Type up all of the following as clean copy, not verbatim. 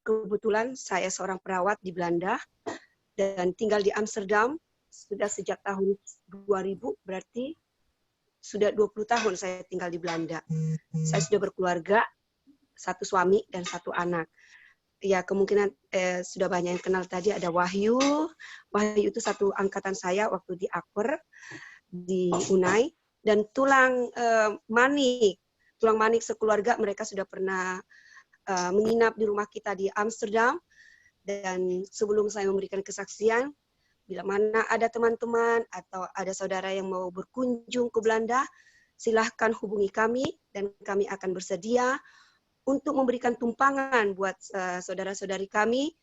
Kebetulan saya seorang perawat di Belanda dan tinggal di Amsterdam sudah sejak tahun 2000, berarti sudah 20 tahun saya tinggal di Belanda. Saya sudah berkeluarga, satu suami dan satu anak. Ya, kemungkinan sudah banyak yang kenal tadi, ada Wahyu. Wahyu itu satu angkatan saya waktu di Akper, di Unai. Dan tulang manik sekeluarga, mereka sudah pernah menginap di rumah kita di Amsterdam. Dan sebelum saya memberikan kesaksian, bila mana ada teman-teman atau ada saudara yang mau berkunjung ke Belanda, silahkan hubungi kami dan kami akan bersedia untuk memberikan tumpangan buat saudara-saudari kami.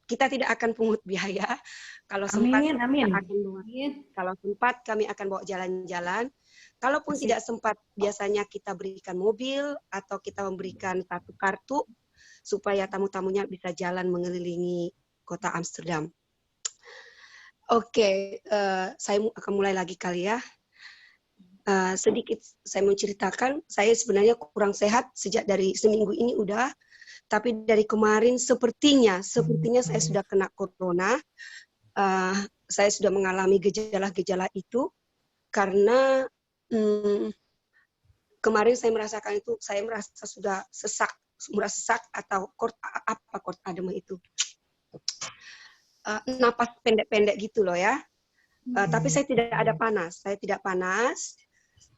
Kita tidak akan pungut biaya. Kalau sempat, kalau sempat kami akan bawa jalan-jalan. Kalaupun tidak sempat, biasanya kita berikan mobil atau kita memberikan satu kartu supaya tamu-tamunya bisa jalan mengelilingi kota Amsterdam. Oke, saya akan mulai lagi kali ya. Sedikit saya mau ceritakan, saya sebenarnya kurang sehat sejak dari seminggu ini udah, tapi dari kemarin sepertinya saya sudah kena corona. Saya sudah mengalami gejala-gejala itu karena kemarin saya merasakan itu, saya merasa sudah sesak atau kort adem itu. Napas pendek-pendek gitu loh ya. Tapi saya tidak ada panas,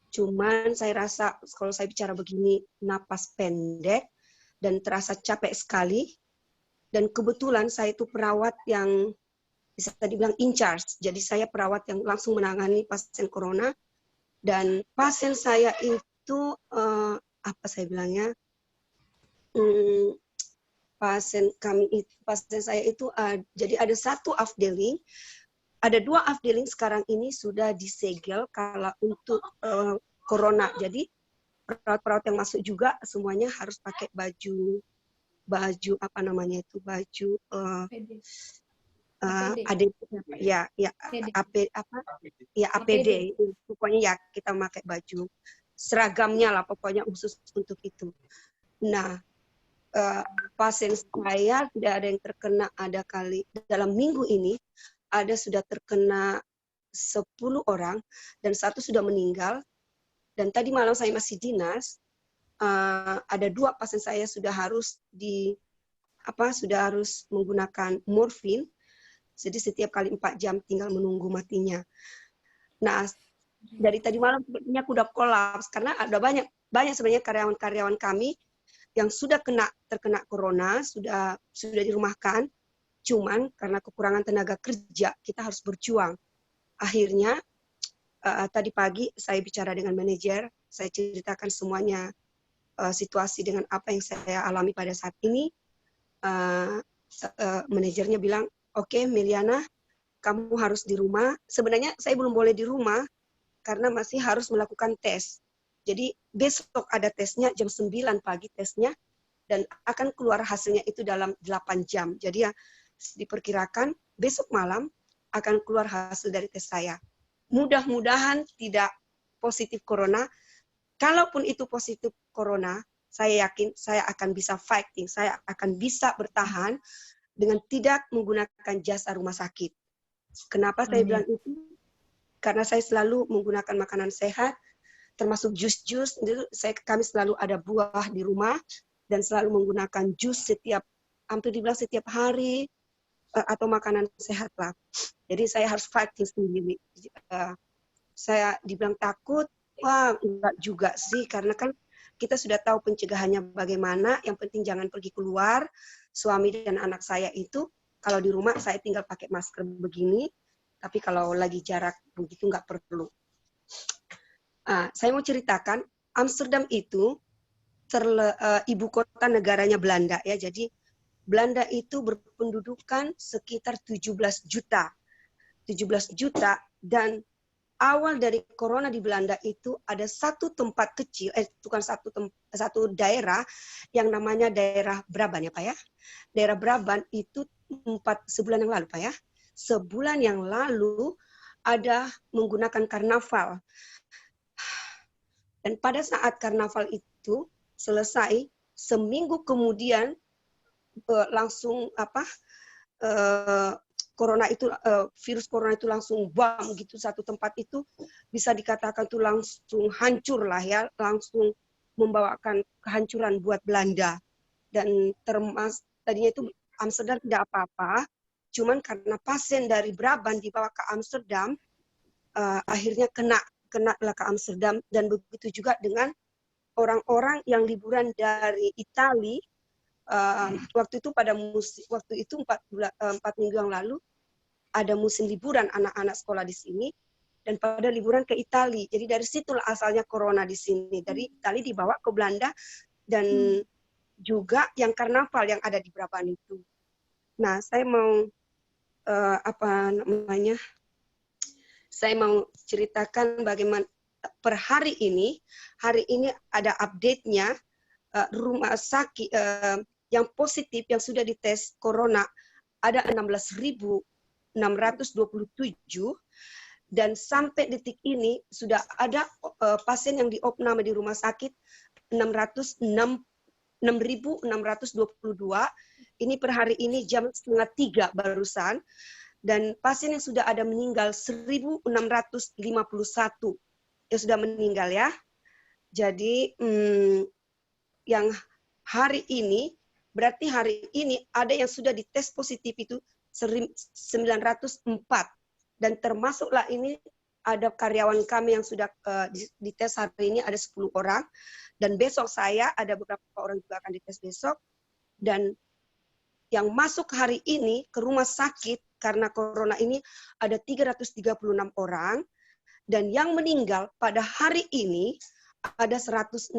cuman saya rasa kalau saya bicara begini napas pendek dan terasa capek sekali. Dan kebetulan saya itu perawat yang bisa dibilang in charge. Jadi saya perawat yang langsung menangani pasien corona. Dan pasien saya itu, apa saya bilangnya, pasien saya itu, jadi ada satu afdeling, ada dua afdeling sekarang ini sudah disegel kalau untuk corona. Jadi perawat-perawat yang masuk juga semuanya harus pakai baju apa namanya itu, baju APD. Pokoknya ya kita pakai baju seragamnya lah pokoknya khusus untuk itu. Nah, pasien saya tidak ada yang terkena, ada kali dalam minggu ini sudah terkena 10 orang dan satu sudah meninggal. Dan tadi malam saya masih dinas, ada 2 pasien saya sudah harus menggunakan morfin. Jadi setiap kali 4 jam tinggal menunggu matinya. Nah, dari tadi malam sepertinya aku udah kolaps karena ada banyak sebenarnya karyawan-karyawan kami yang sudah terkena corona, sudah dirumahkan. Cuman karena kekurangan tenaga kerja, kita harus berjuang. Akhirnya, tadi pagi saya bicara dengan manajer, saya ceritakan semuanya situasi dengan apa yang saya alami pada saat ini. Manajernya bilang, oke, Meliana, kamu harus di rumah. Sebenarnya saya belum boleh di rumah karena masih harus melakukan tes. Jadi besok ada tesnya jam 9 pagi tesnya dan akan keluar hasilnya itu dalam 8 jam. Jadi ya diperkirakan besok malam akan keluar hasil dari tes saya. Mudah-mudahan tidak positif corona. Kalaupun itu positif corona, saya yakin saya akan bisa fighting, saya akan bisa bertahan dengan tidak menggunakan jasa rumah sakit. Kenapa saya bilang itu? Karena saya selalu menggunakan makanan sehat, termasuk jus-jus. Kami selalu ada buah di rumah dan selalu menggunakan jus hampir dibilang setiap hari, atau makanan sehat lah. Jadi saya harus fighting sendiri. Saya dibilang takut, wah enggak juga sih, karena kan kita sudah tahu pencegahannya bagaimana, yang penting jangan pergi keluar. Suami dan anak saya itu, kalau di rumah saya tinggal pakai masker begini, tapi kalau lagi jarak begitu nggak perlu. Saya mau ceritakan, Amsterdam itu ibu kota negaranya Belanda ya, jadi Belanda itu berpendudukan sekitar 17 juta dan awal dari corona di Belanda itu ada satu tempat kecil, bukan satu daerah yang namanya daerah Brabant ya Pak ya. Daerah Brabant itu sebulan yang lalu Pak ya. Sebulan yang lalu ada menggunakan karnaval. Dan pada saat karnaval itu selesai, seminggu kemudian langsung virus corona itu langsung bam gitu, satu tempat itu bisa dikatakan tuh langsung hancur lah ya, langsung membawakan kehancuran buat Belanda. Dan tadinya itu Amsterdam tidak apa-apa, cuman karena pasien dari Brabant dibawa ke Amsterdam, akhirnya kena lah ke Amsterdam. Dan begitu juga dengan orang-orang yang liburan dari Italia. Waktu itu waktu itu 4 minggu yang lalu ada musim liburan anak-anak sekolah di sini, dan pada liburan ke Italia. Jadi dari situlah asalnya corona di sini. Dari Italia dibawa ke Belanda, dan juga yang karnaval yang ada di Brabant itu. Nah, saya mau saya mau ceritakan bagaimana per hari ini ada update-nya, rumah sakit yang positif yang sudah dites corona ada 16.627, dan sampai detik ini sudah ada pasien yang diopname di rumah sakit 6.622. Ini per hari ini jam 2:30 barusan. Dan pasien yang sudah ada meninggal 1.651 yang sudah meninggal ya. Jadi yang hari ini, berarti hari ini ada yang sudah dites positif itu 904. Dan termasuklah ini ada karyawan kami yang sudah dites hari ini ada 10 orang. Dan besok saya ada beberapa orang juga akan dites besok. Dan yang masuk hari ini ke rumah sakit karena corona ini ada 336 orang. Dan yang meninggal pada hari ini ada 164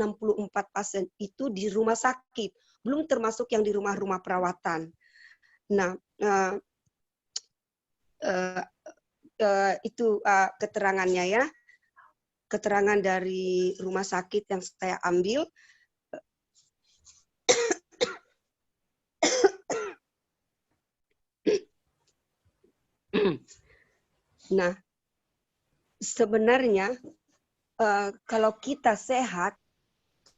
pasien itu di rumah sakit, belum termasuk yang di rumah-rumah perawatan. Nah, itu keterangannya ya, keterangan dari rumah sakit yang saya ambil. Nah, sebenarnya kalau kita sehat,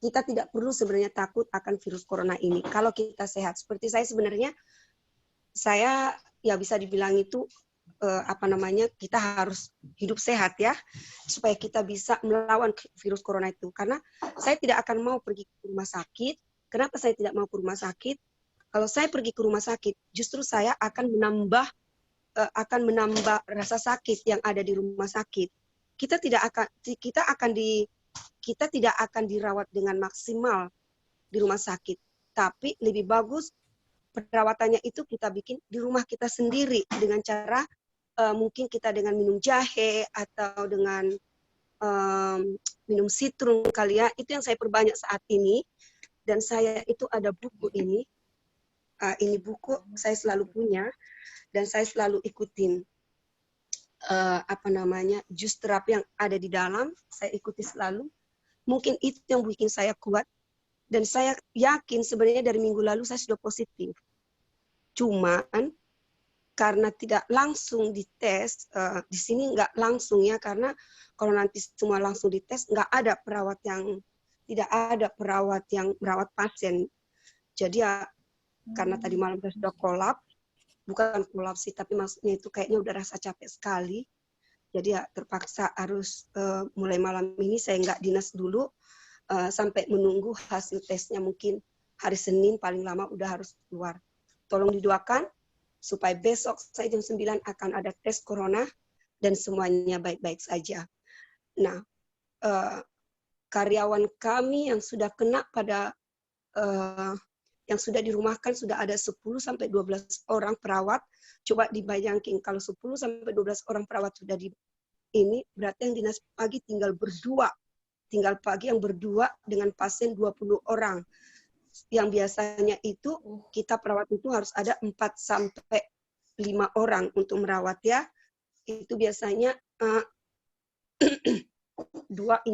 kita tidak perlu sebenarnya takut akan virus corona ini. Kalau kita sehat, seperti saya sebenarnya, saya ya bisa dibilang itu kita harus hidup sehat ya, supaya kita bisa melawan virus corona itu. Karena saya tidak akan mau pergi ke rumah sakit. Kenapa saya tidak mau ke rumah sakit? Kalau saya pergi ke rumah sakit, justru saya akan menambah rasa sakit yang ada di rumah sakit. Kita tidak akan dirawat dengan maksimal di rumah sakit, tapi lebih bagus perawatannya itu kita bikin di rumah kita sendiri dengan cara mungkin kita dengan minum jahe atau dengan minum sitrung kali ya. Itu yang saya perbanyak saat ini. Dan saya itu ada buku ini. Ini buku saya selalu punya dan saya selalu ikutin jus terapi yang ada di dalam. Saya ikuti selalu. Mungkin itu yang bikin saya kuat. Dan saya yakin sebenarnya dari minggu lalu saya sudah positif. Cuman karena tidak langsung dites, di sini nggak langsung ya, karena kalau nanti semua langsung dites, tidak ada perawat yang merawat pasien. Jadi ya, karena tadi malam saya sudah kolaps, bukan kolaps sih, tapi maksudnya itu kayaknya udah rasa capek sekali. Jadi ya terpaksa harus mulai malam ini saya nggak dinas dulu, sampai menunggu hasil tesnya mungkin hari Senin paling lama udah harus keluar. Tolong didoakan supaya besok saya jam 9 akan ada tes corona dan semuanya baik-baik saja. Nah, karyawan kami yang sudah kena yang sudah dirumahkan sudah ada 10-12 orang perawat. Coba dibayangkan kalau 10-12 orang perawat sudah berarti yang dinas pagi tinggal pagi yang berdua dengan pasien 20 orang. Yang biasanya itu kita perawat itu harus ada 4-5 orang untuk merawat ya. Itu biasanya dua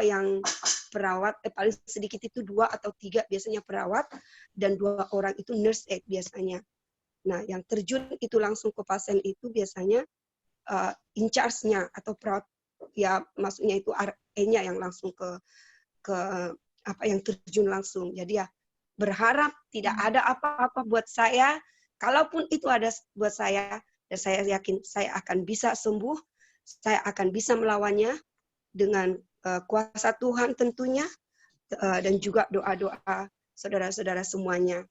yang perawat, paling sedikit itu 2 atau 3 biasanya perawat, dan 2 orang itu nurse aide biasanya. Nah, yang terjun itu langsung ke pasien itu biasanya in charge-nya atau perawat, ya maksudnya itu RE-nya yang langsung ke apa yang terjun langsung. Jadi ya berharap tidak ada apa-apa buat saya. Kalaupun itu ada buat saya, dan saya yakin saya akan bisa sembuh, saya akan bisa melawannya dengan kuasa Tuhan tentunya, dan juga doa-doa saudara-saudara semuanya.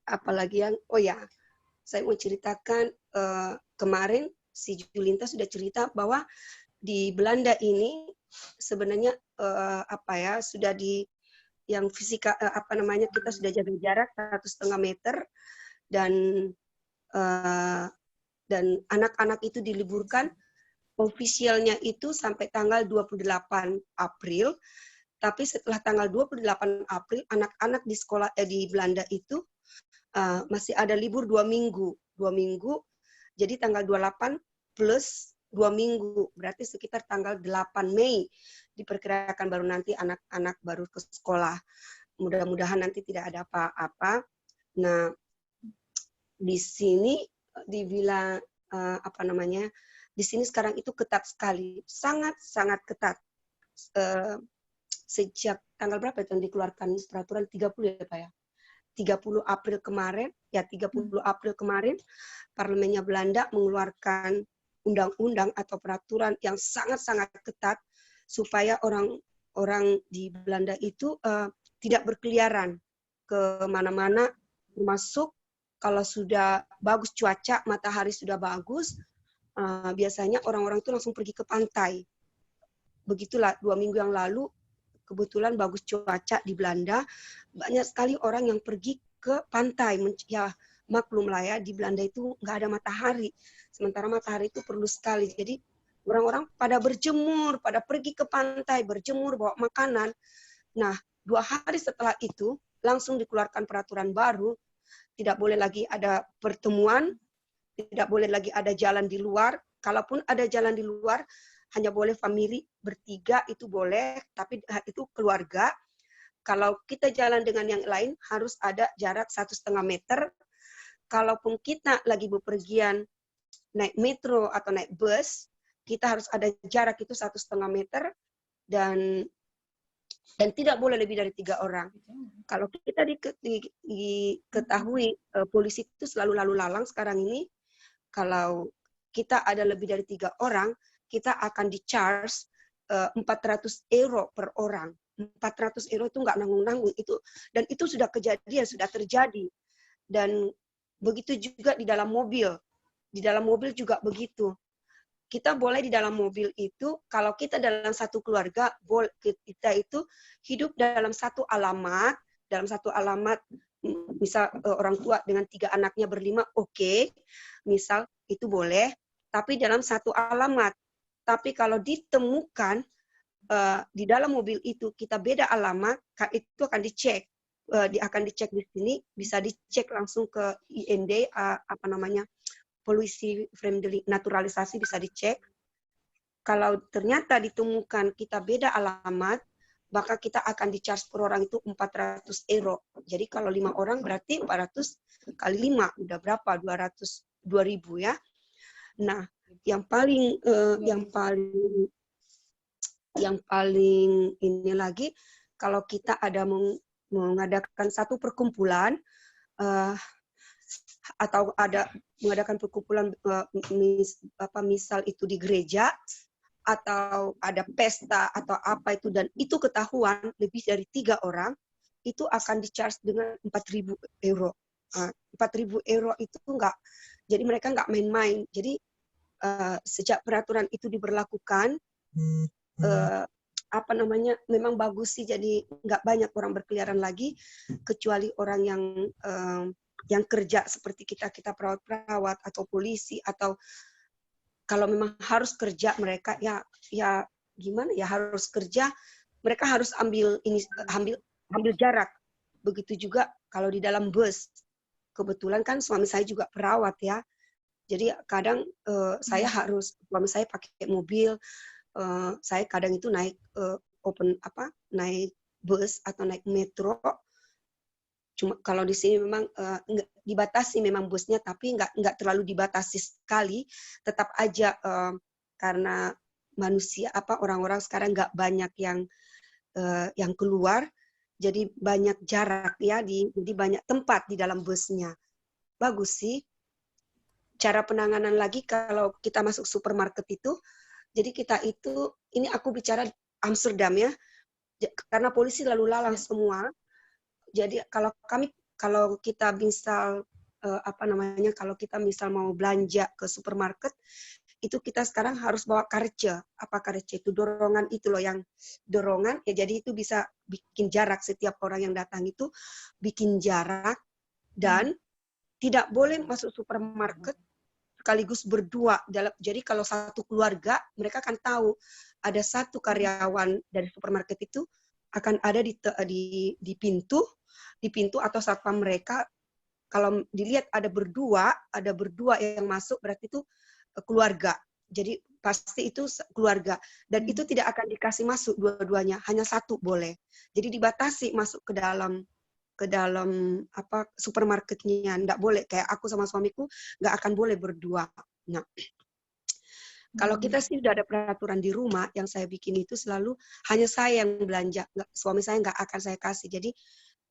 Apalagi yang, oh ya, saya mau ceritakan kemarin si Julinta sudah cerita bahwa di Belanda ini sebenarnya sudah di yang fisika kita sudah jaga jarak 1,5 meter, dan anak-anak itu diliburkan ofisialnya itu sampai tanggal 28 April. Tapi setelah tanggal 28 April, anak-anak di sekolah di Belanda itu masih ada libur 2 minggu. 2 minggu, jadi tanggal 28 plus 2 minggu. Berarti sekitar tanggal 8 Mei diperkirakan baru nanti anak-anak baru ke sekolah. Mudah-mudahan nanti tidak ada apa-apa. Nah, di sini dibilang di sini sekarang itu ketat sekali. Sangat-sangat ketat. Sejak tanggal berapa itu yang dikeluarkan peraturan 30 ya Pak ya? 30 April kemarin, parlemennya Belanda mengeluarkan undang-undang atau peraturan yang sangat-sangat ketat supaya orang-orang di Belanda itu tidak berkeliaran ke mana-mana, termasuk kalau sudah bagus cuaca, matahari sudah bagus, biasanya orang-orang itu langsung pergi ke pantai. Begitulah 2 minggu yang lalu, kebetulan bagus cuaca di Belanda, banyak sekali orang yang pergi ke pantai. Ya maklum lah ya, di Belanda itu nggak ada matahari. Sementara matahari itu perlu sekali. Jadi orang-orang pada berjemur, pada pergi ke pantai, berjemur, bawa makanan. Nah, 2 hari setelah itu, langsung dikeluarkan peraturan baru, tidak boleh lagi ada pertemuan, tidak boleh lagi ada jalan di luar. Kalaupun ada jalan di luar, hanya boleh famili bertiga, itu boleh, tapi itu keluarga. Kalau kita jalan dengan yang lain, harus ada jarak 1,5 meter. Kalaupun kita lagi bepergian naik metro atau naik bus, kita harus ada jarak itu 1,5 meter, dan tidak boleh lebih dari 3 orang. Kalau kita diketahui polisi itu selalu lalu lalang sekarang ini, kalau kita ada lebih dari 3 orang, kita akan di-charge 400 euro per orang. 400 euro itu nggak nanggung-nanggung itu, dan itu sudah kejadian, sudah terjadi. Dan begitu juga di dalam mobil. Di dalam mobil juga begitu. Kita boleh di dalam mobil itu, kalau kita dalam satu keluarga, kita itu hidup dalam satu alamat, misal orang tua dengan 3 anaknya berlima, oke, misal itu boleh, tapi dalam satu alamat. Tapi kalau ditemukan di dalam mobil itu kita beda alamat, itu akan dicek. Akan dicek di sini, bisa dicek langsung ke IND, polusi friendly naturalisasi, bisa dicek. Kalau ternyata ditemukan kita beda alamat, maka kita akan di-charge per orang itu 400 euro. Jadi kalau 5 orang berarti 400 kali 5, udah berapa? 200.000 ya. Nah, yang paling ini lagi, kalau kita ada mengadakan satu perkumpulan atau ada mengadakan perkumpulan, misal itu di gereja atau ada pesta atau apa itu, dan itu ketahuan lebih dari 3 orang, itu akan di-charge dengan 4.000 euro. 4.000 euro itu enggak, jadi mereka enggak main-main. Jadi sejak peraturan itu diberlakukan, memang bagus sih, jadi nggak banyak orang berkeliaran lagi, kecuali orang yang kerja seperti kita perawat-perawat atau polisi, atau kalau memang harus kerja mereka ya gimana ya, harus kerja, mereka harus ambil jarak. Begitu juga kalau di dalam bus. Kebetulan kan suami saya juga perawat ya. Jadi kadang suami saya pakai mobil, saya kadang itu naik naik bus atau naik metro. Cuma kalau di sini memang dibatasi memang busnya, tapi nggak terlalu dibatasi sekali. Tetap aja karena manusia orang-orang sekarang nggak banyak yang yang keluar, jadi banyak jarak ya, jadi banyak tempat di dalam busnya. Bagus sih. Cara penanganan lagi kalau kita masuk supermarket itu, jadi kita itu, ini aku bicara Amsterdam ya, karena polisi lalu lalang semua. Jadi kalau kita misal kalau kita misal mau belanja ke supermarket, itu kita sekarang harus bawa karece. Apa karece itu? Dorongan itu loh, yang dorongan ya, jadi itu bisa bikin jarak, setiap orang yang datang itu bikin jarak, dan tidak boleh masuk supermarket sekaligus berdua. Jadi kalau satu keluarga, mereka akan tahu ada satu karyawan dari supermarket itu akan ada di pintu atau satpam mereka. Kalau dilihat ada berdua yang masuk, berarti itu keluarga. Jadi pasti itu keluarga, dan itu tidak akan dikasih masuk dua-duanya, hanya satu boleh. Jadi dibatasi masuk ke dalam supermarketnya, nggak boleh. Kayak aku sama suamiku nggak akan boleh berdua. Nah, kalau kita sih udah ada peraturan di rumah, yang saya bikin itu selalu hanya saya yang belanja, suami saya nggak akan saya kasih. Jadi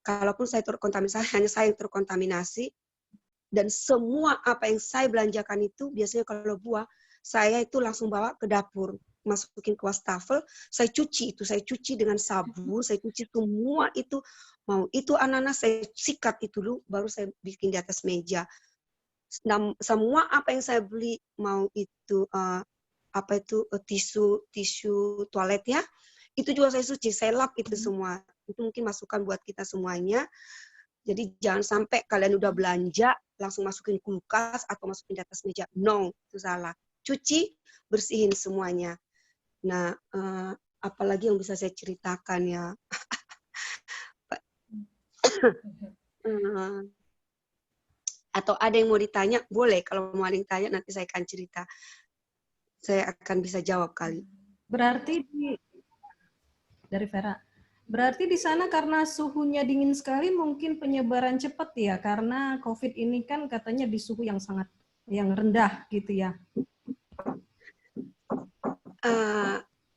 kalaupun saya terkontaminasi, hanya saya yang terkontaminasi. Dan semua apa yang saya belanjakan itu, biasanya kalau buah, saya itu langsung bawa ke dapur, masukin ke wastafel, saya cuci dengan sabun, saya cuci semua itu. Mau itu ananas, saya sikat itu dulu, baru saya bikin di atas meja. Semua apa yang saya beli, mau itu tisu toilet ya, itu juga saya cuci, saya lap itu semua. Itu mungkin masukan buat kita semuanya. Jadi jangan sampai kalian udah belanja langsung masukin kulkas atau masukin di atas meja. No, itu salah. Cuci, bersihin semuanya. Nah, apalagi yang bisa saya ceritakan ya. Atau ada yang mau ditanya, boleh. Kalau mau ada yang tanya, nanti saya akan cerita. Saya akan bisa jawab kali. Berarti dari Vera, berarti di sana karena suhunya dingin sekali, mungkin penyebaran cepat ya, karena COVID ini kan katanya di suhu yang rendah gitu ya.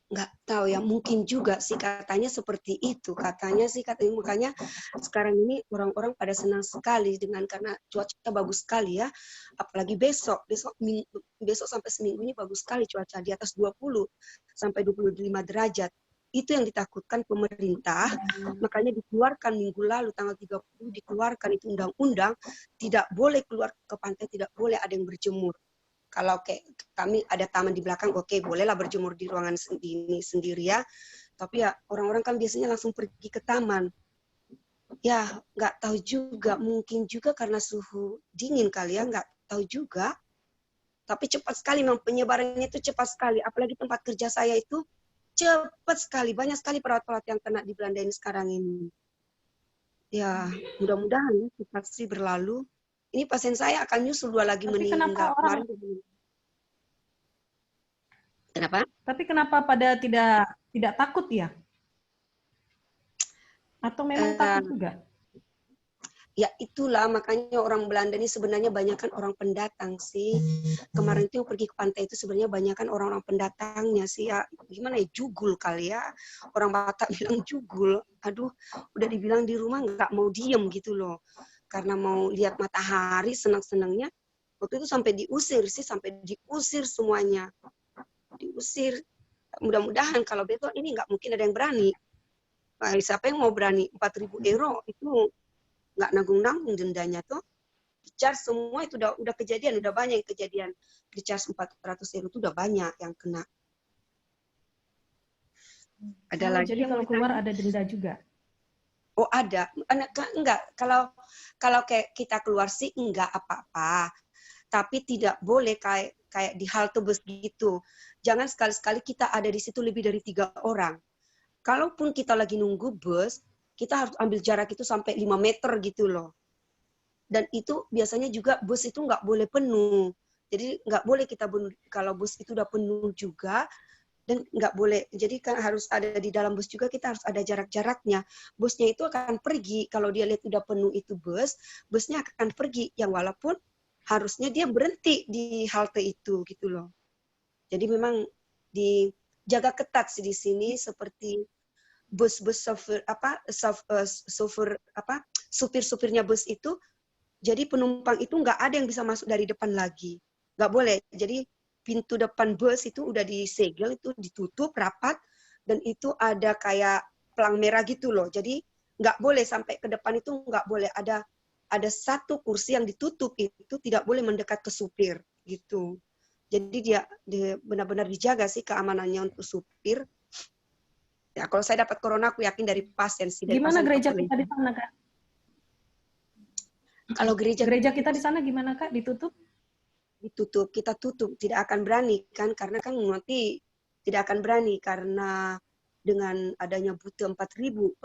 Nggak tahu ya, mungkin juga sih katanya seperti itu. Katanya makanya sekarang ini orang-orang pada senang sekali karena cuaca bagus sekali ya. Apalagi besok sampai seminggu ini bagus sekali cuaca, di atas 20 sampai 25 derajat. Itu yang ditakutkan pemerintah, makanya dikeluarkan minggu lalu tanggal 30 dikeluarkan itu undang-undang, tidak boleh keluar ke pantai, tidak boleh ada yang berjemur. Kalau kayak kami ada taman di belakang, oke, bolehlah berjemur di ruangan sendiri ya. Tapi ya orang-orang kan biasanya langsung pergi ke taman. Ya, nggak tahu juga. Mungkin juga karena suhu dingin kali ya, nggak tahu juga. Tapi cepat sekali, memang penyebarannya itu cepat sekali. Apalagi tempat kerja saya itu cepat sekali. Banyak sekali perawat-perawat yang kena di Belanda ini sekarang ini. Ya, mudah-mudahan ya, cepat sih berlalu. Ini pasien saya akan nyusul 2 lagi meninggal. Kenapa? Tapi kenapa pada tidak takut ya? Atau memang takut juga? Ya itulah, makanya orang Belanda ini sebenarnya banyak kan orang pendatang sih. Kemarin itu yang pergi ke pantai itu sebenarnya banyak kan orang-orang pendatangnya sih ya. Gimana ya, jugul kali ya. Orang Batak bilang jugul. Aduh, udah dibilang di rumah nggak mau diem gitu loh. Karena mau lihat matahari, senang-senangnya. Waktu itu sampai diusir semuanya. Diusir. Mudah-mudahan kalau besok ini nggak mungkin ada yang berani. Nah, siapa yang mau berani? 4.000 euro itu nggak nanggung-nanggung dendanya tuh. Di-charge semua itu udah kejadian, udah banyak yang kejadian. Di-charge 400 euro itu udah banyak yang kena. Ada lagi jadi kalau keluar ada denda juga? Oh ada. Enggak, kalau kayak kita keluar sih enggak apa-apa. Tapi tidak boleh kayak di halte bus gitu. Jangan sekali-sekali kita ada di situ lebih dari 3 orang. Kalaupun kita lagi nunggu bus, kita harus ambil jarak itu sampai 5 meter gitu loh. Dan itu biasanya juga bus itu nggak boleh penuh. Jadi nggak boleh kita kalau bus itu udah penuh juga, dan nggak boleh. Jadi kan harus ada di dalam bus juga, kita harus ada jarak-jaraknya. Busnya itu akan pergi, kalau dia lihat udah penuh itu busnya akan pergi. Yang walaupun harusnya dia berhenti di halte itu gitu loh. Jadi memang dijaga ketat sih di sini, seperti bus-bus supir-supirnya bus itu, jadi penumpang itu nggak ada yang bisa masuk dari depan lagi, nggak boleh. Jadi pintu depan bus itu udah disegel, itu ditutup rapat, dan itu ada kayak pelang merah gitu loh. Jadi nggak boleh sampai ke depan, itu nggak boleh. Ada satu kursi yang ditutup, itu tidak boleh mendekat ke supir gitu. Jadi dia benar-benar dijaga sih keamanannya untuk supir. Ya, kalau saya dapat corona, aku yakin dari pasien sih, dari Gimana pasien gereja kita populasi. di sana, Kak? Kalau Gereja kita di sana gimana, Kak? Ditutup? ditutup, kita tutup, tidak akan berani kan, karena kan nanti tidak akan berani karena dengan adanya butuh 4.000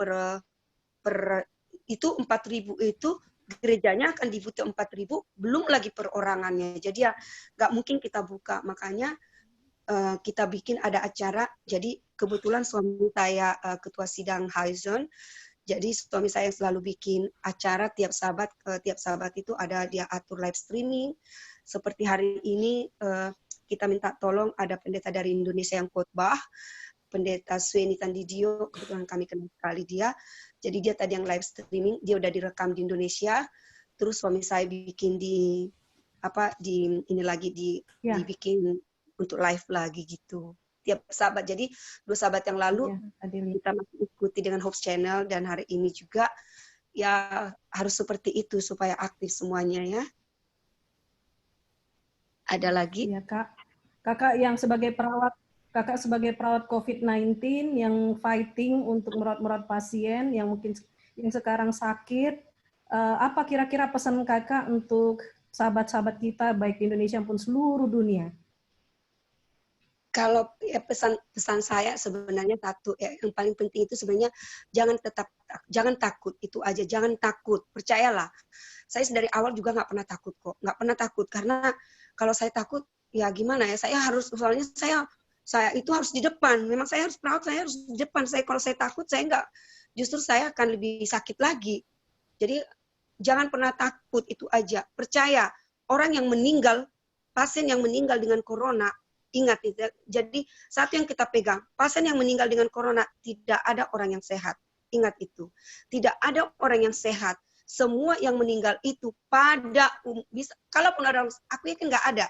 per itu 4.000 itu gerejanya akan dibutuh 4.000, belum lagi perorangannya. Jadi ya nggak mungkin kita buka, makanya kita bikin ada acara. Jadi kebetulan suami saya ketua sidang Haizon, jadi suami saya selalu bikin acara tiap Sabat itu ada dia atur live streaming. Seperti hari ini kita minta tolong ada pendeta dari Indonesia yang khotbah, pendeta Sweni Tandidio, kebetulan kami kenal sekali dia. Jadi dia tadi yang live streaming, dia udah direkam di Indonesia. Terus suami saya bikin dibikin untuk live lagi gitu. Tiap Sabat. Jadi 2 Sabat yang lalu kita masih ikuti dengan Hope Channel, dan hari ini juga ya harus seperti itu supaya aktif semuanya ya. Ada lagi? Iya, Kak. Kakak sebagai perawat COVID-19 yang fighting untuk merawat pasien yang mungkin yang sekarang sakit, apa kira-kira pesan Kakak untuk sahabat-sahabat kita baik di Indonesia maupun seluruh dunia? Kalau ya pesan saya sebenarnya satu ya, yang paling penting itu sebenarnya jangan takut, itu aja, jangan takut, percayalah. Saya dari awal juga nggak pernah takut kok, nggak pernah takut, karena kalau saya takut ya gimana ya, soalnya saya itu harus di depan, memang saya harus perawat, saya harus di depan. Kalau saya takut, justru saya akan lebih sakit lagi. Jadi jangan pernah takut, itu aja, percaya. Orang yang meninggal, pasien yang meninggal dengan corona, ingat itu. Jadi satu yang kita pegang, pasien yang meninggal dengan corona tidak ada orang yang sehat. Ingat itu. Tidak ada orang yang sehat. Semua yang meninggal itu kalaupun ada, aku yakin nggak ada.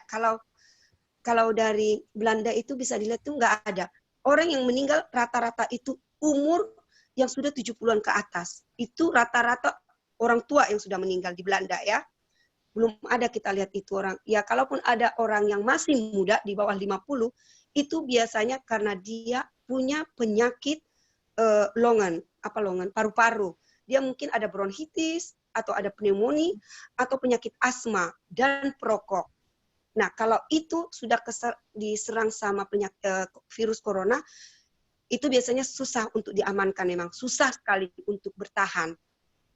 Kalau dari Belanda itu bisa dilihat itu nggak ada. Orang yang meninggal rata-rata itu umur yang sudah 70-an ke atas. Itu rata-rata orang tua yang sudah meninggal di Belanda ya. Belum ada kita lihat itu orang. Ya kalaupun ada orang yang masih muda di bawah 50, itu biasanya karena dia punya penyakit longan, paru-paru. Dia mungkin ada bronkitis atau ada pneumonia atau penyakit asma dan perokok. Nah, kalau itu sudah diserang sama virus corona, itu biasanya susah untuk diamankan, memang susah sekali untuk bertahan.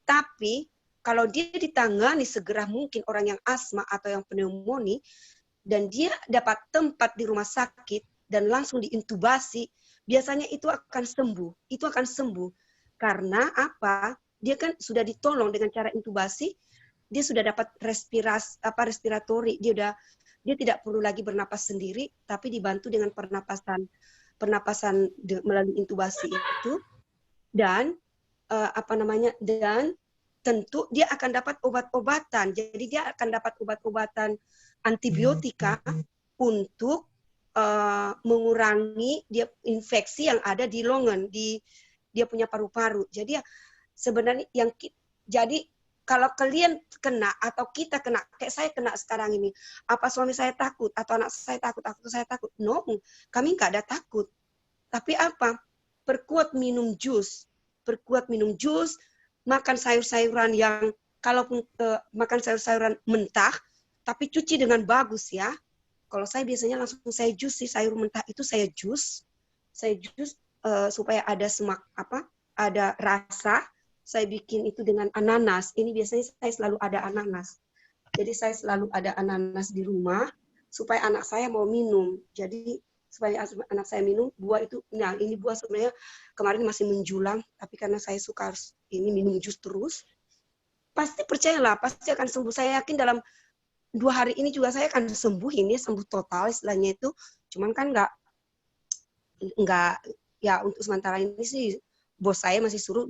Tapi kalau dia ditangani segera mungkin, orang yang asma atau yang pneumonia, dan dia dapat tempat di rumah sakit dan langsung diintubasi, biasanya itu akan sembuh. Itu akan sembuh. Karena apa? Dia kan sudah ditolong dengan cara intubasi, dia sudah dapat respiratori, dia tidak perlu lagi bernapas sendiri, tapi dibantu dengan pernapasan melalui intubasi itu. Dan dan tentu dia akan dapat obat-obatan. Jadi dia akan dapat obat-obatan antibiotika untuk mengurangi dia infeksi yang ada di longan, di dia punya paru-paru. Jadi ya sebenarnya jadi kalau kalian kena atau kita kena, kayak saya kena sekarang ini, apa suami saya takut atau anak saya takut, no, kami nggak ada takut. Tapi apa? Perkuat minum jus, makan sayur-sayuran yang, kalaupun makan sayur-sayuran mentah, tapi cuci dengan bagus ya. Kalau saya biasanya langsung saya jus sih, sayur mentah itu saya jus supaya ada ada rasa. Saya bikin itu dengan ananas. Ini biasanya saya selalu ada ananas. Jadi saya selalu ada ananas di rumah supaya anak saya mau minum. Jadi supaya anak saya minum buah itu. Nah, ini buah sebenarnya kemarin masih menjulang, tapi karena saya suka harus ini minum jus terus, pasti percayalah, pasti akan sembuh. Saya yakin dalam 2 hari ini juga saya akan sembuh, ini sembuh total istilahnya itu. Cuman kan nggak ya untuk sementara ini sih bos saya masih suruh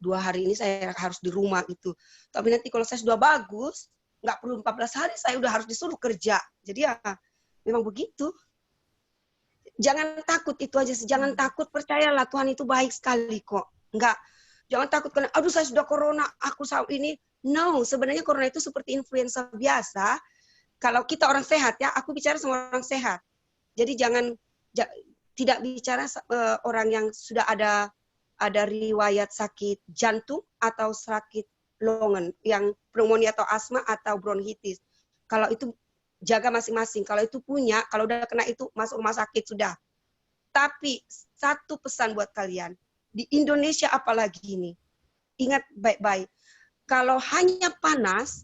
dua hari ini saya harus di rumah gitu. Tapi nanti kalau saya sudah bagus, nggak perlu 14 hari, saya udah harus disuruh kerja. Jadi ya memang begitu. Jangan takut, itu aja sih. Jangan takut, percayalah Tuhan itu baik sekali kok. Enggak, jangan takut karena, aduh saya sudah corona, aku saat ini. No, sebenarnya corona itu seperti influenza biasa. Kalau kita orang sehat ya, aku bicara sama orang sehat. Jadi jangan tidak bicara orang yang sudah ada riwayat sakit jantung atau sakit longan, yang pneumonia atau asma atau bronkitis. Kalau itu jaga masing-masing. Kalau itu punya, kalau udah kena itu masuk rumah sakit sudah. Tapi satu pesan buat kalian, di Indonesia apalagi ini, ingat baik-baik. Kalau hanya panas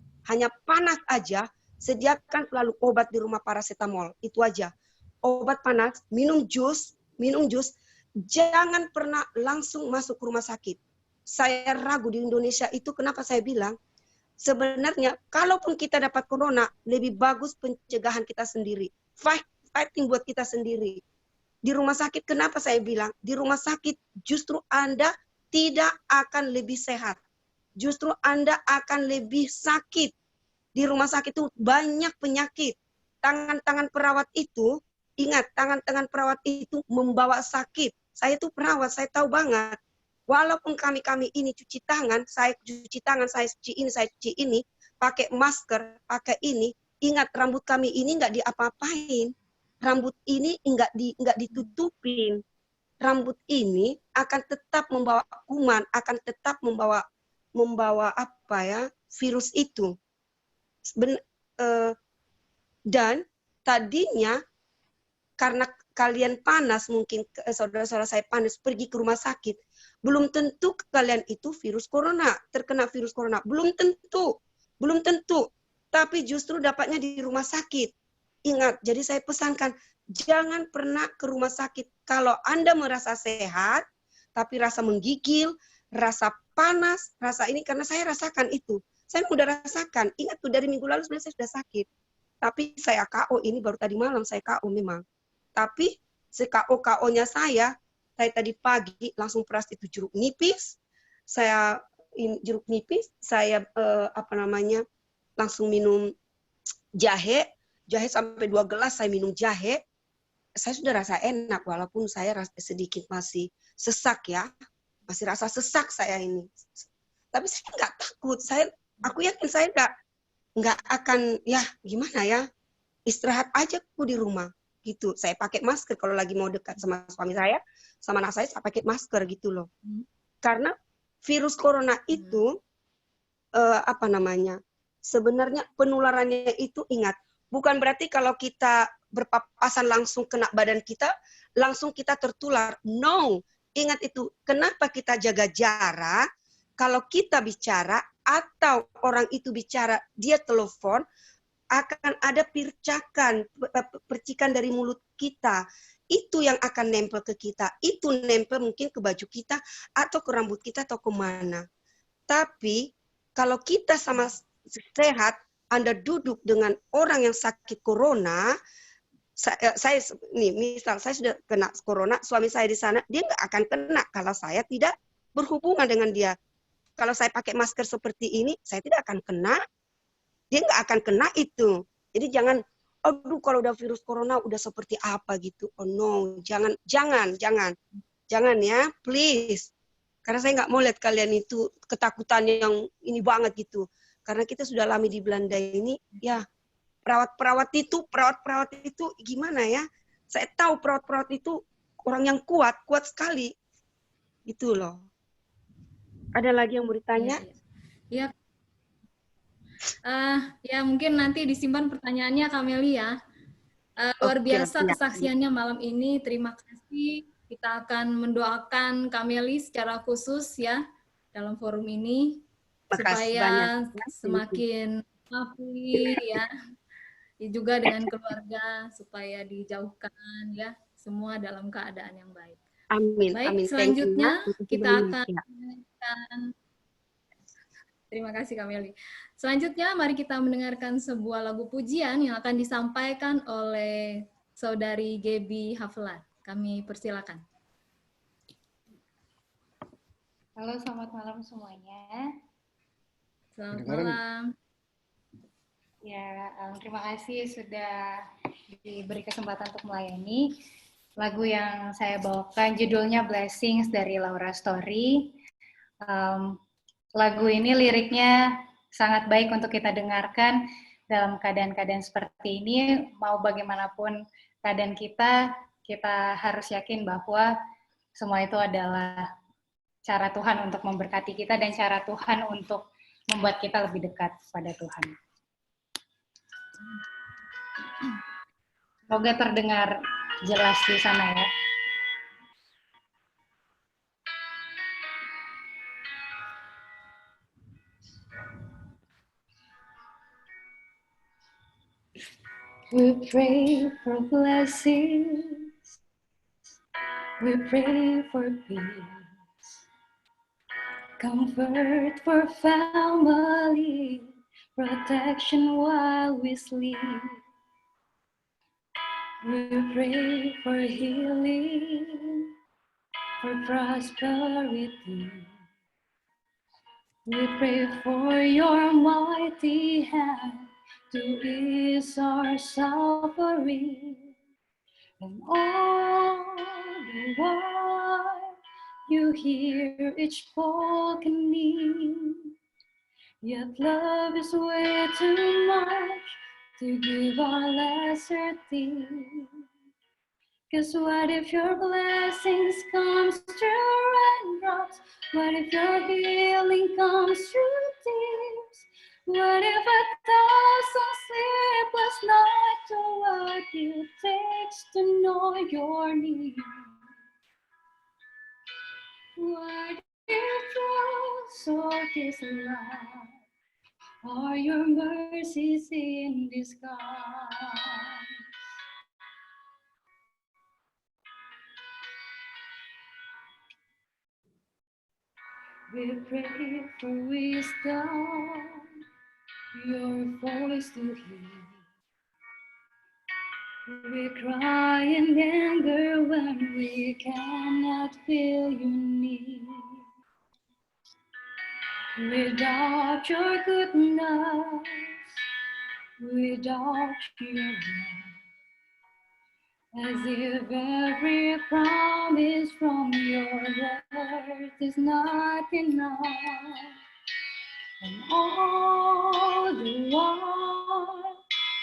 aja, sediakan selalu obat di rumah, paracetamol. Itu aja. Obat panas, minum jus, jangan pernah langsung masuk ke rumah sakit. Saya ragu di Indonesia itu, kenapa saya bilang, sebenarnya kalaupun kita dapat corona, lebih bagus pencegahan kita sendiri. Fighting buat kita sendiri. Di rumah sakit, kenapa saya bilang, di rumah sakit justru Anda tidak akan lebih sehat. Justru Anda akan lebih sakit. Di rumah sakit itu banyak penyakit. Tangan-tangan perawat itu, ingat, tangan-tangan perawat itu membawa sakit. Saya itu perawat, saya tahu banget. Walaupun kami ini cuci tangan, saya cuci ini, pakai masker, pakai ini, ingat rambut kami ini nggak diapa-apain. Rambut ini nggak ditutupin. Rambut ini akan tetap membawa kuman, akan tetap membawa apa ya, virus itu. Dan tadinya karena kalian panas, mungkin saudara-saudara saya panas, pergi ke rumah sakit, belum tentu kalian itu virus corona, terkena virus corona, belum tentu, tapi justru dapatnya di rumah sakit. Ingat, jadi saya pesankan, jangan pernah ke rumah sakit kalau Anda merasa sehat, tapi rasa menggigil, rasa panas, rasa ini, karena saya rasakan itu. Saya udah rasakan, ingat tuh dari minggu lalu sebenarnya saya sudah sakit. Tapi saya KO, ini baru tadi malam saya KO memang. Tapi se-KO-KO-nya saya tadi pagi langsung peras itu jeruk nipis, saya langsung minum jahe sampai 2 gelas saya minum jahe. Saya sudah rasa enak, walaupun saya sedikit masih sesak ya. Masih rasa sesak saya ini. Tapi saya nggak takut. Aku yakin saya nggak akan, ya gimana ya, istirahat aja aku di rumah. Gitu. Saya pakai masker kalau lagi mau dekat sama suami saya, sama anak saya pakai masker gitu loh. Karena virus corona itu, sebenarnya penularannya itu, ingat, bukan berarti kalau kita berpapasan langsung kena badan kita, langsung kita tertular. No, ingat itu. Kenapa kita jaga jarak? Kalau kita bicara atau orang itu bicara, dia telepon, akan ada percikan dari mulut kita. Itu yang akan nempel ke kita. Itu nempel mungkin ke baju kita, atau ke rambut kita, atau kemana. Tapi, kalau kita sama sehat, Anda duduk dengan orang yang sakit corona, misal saya sudah kena corona, suami saya di sana, dia nggak akan kena kalau saya tidak berhubungan dengan dia. Kalau saya pakai masker seperti ini, saya tidak akan kena. Dia nggak akan kena itu. Jadi jangan, aduh kalau udah virus corona udah seperti apa gitu. Oh no, jangan ya, please. Karena saya nggak mau lihat kalian itu ketakutan yang ini banget gitu. Karena kita sudah lama di Belanda ini, ya perawat-perawat itu gimana ya? Saya tahu perawat-perawat itu orang yang kuat sekali. Gitu loh. Ada lagi yang mau ditanya? Iya. Ya mungkin nanti disimpan pertanyaannya Kamelia. Luar biasa kesaksiannya malam ini. Terima kasih. Kita akan mendoakan Kameli secara khusus ya dalam forum ini supaya semakin pulih ya. Juga dengan keluarga supaya dijauhkan ya semua dalam keadaan yang baik. Amin. Baik, amin. selanjutnya kita akan terima kasih Kameli. Selanjutnya mari kita mendengarkan sebuah lagu pujian yang akan disampaikan oleh Saudari Gaby Haflan. Kami persilakan. Halo, selamat malam semuanya. Selamat malam. Ya, terima kasih sudah diberi kesempatan untuk melayani. Lagu yang saya bawakan judulnya Blessings dari Laura Story. Lagu ini liriknya sangat baik untuk kita dengarkan dalam keadaan-keadaan seperti ini. Mau bagaimanapun keadaan kita harus yakin bahwa semua itu adalah cara Tuhan untuk memberkati kita dan cara Tuhan untuk membuat kita lebih dekat pada Tuhan. Semoga terdengar jelas di sana ya. We pray for blessings. We pray for peace. Comfort for family. Protection while we sleep. We pray for healing. For prosperity. We pray for your mighty hand to ease our suffering. And all the while you hear each broken need. Yet love is way too much to give our lesser things. Cause what if your blessings comes through raindrops? What if your healing comes through tears? What if 1,000 sleepless nights are what it takes to know your need? What if trials of this life are your mercies in disguise? We pray for wisdom, your voice to hear. We cry in anger when we cannot feel your need. Without your goodness, without your love, as if every promise from your word is not enough. And all the while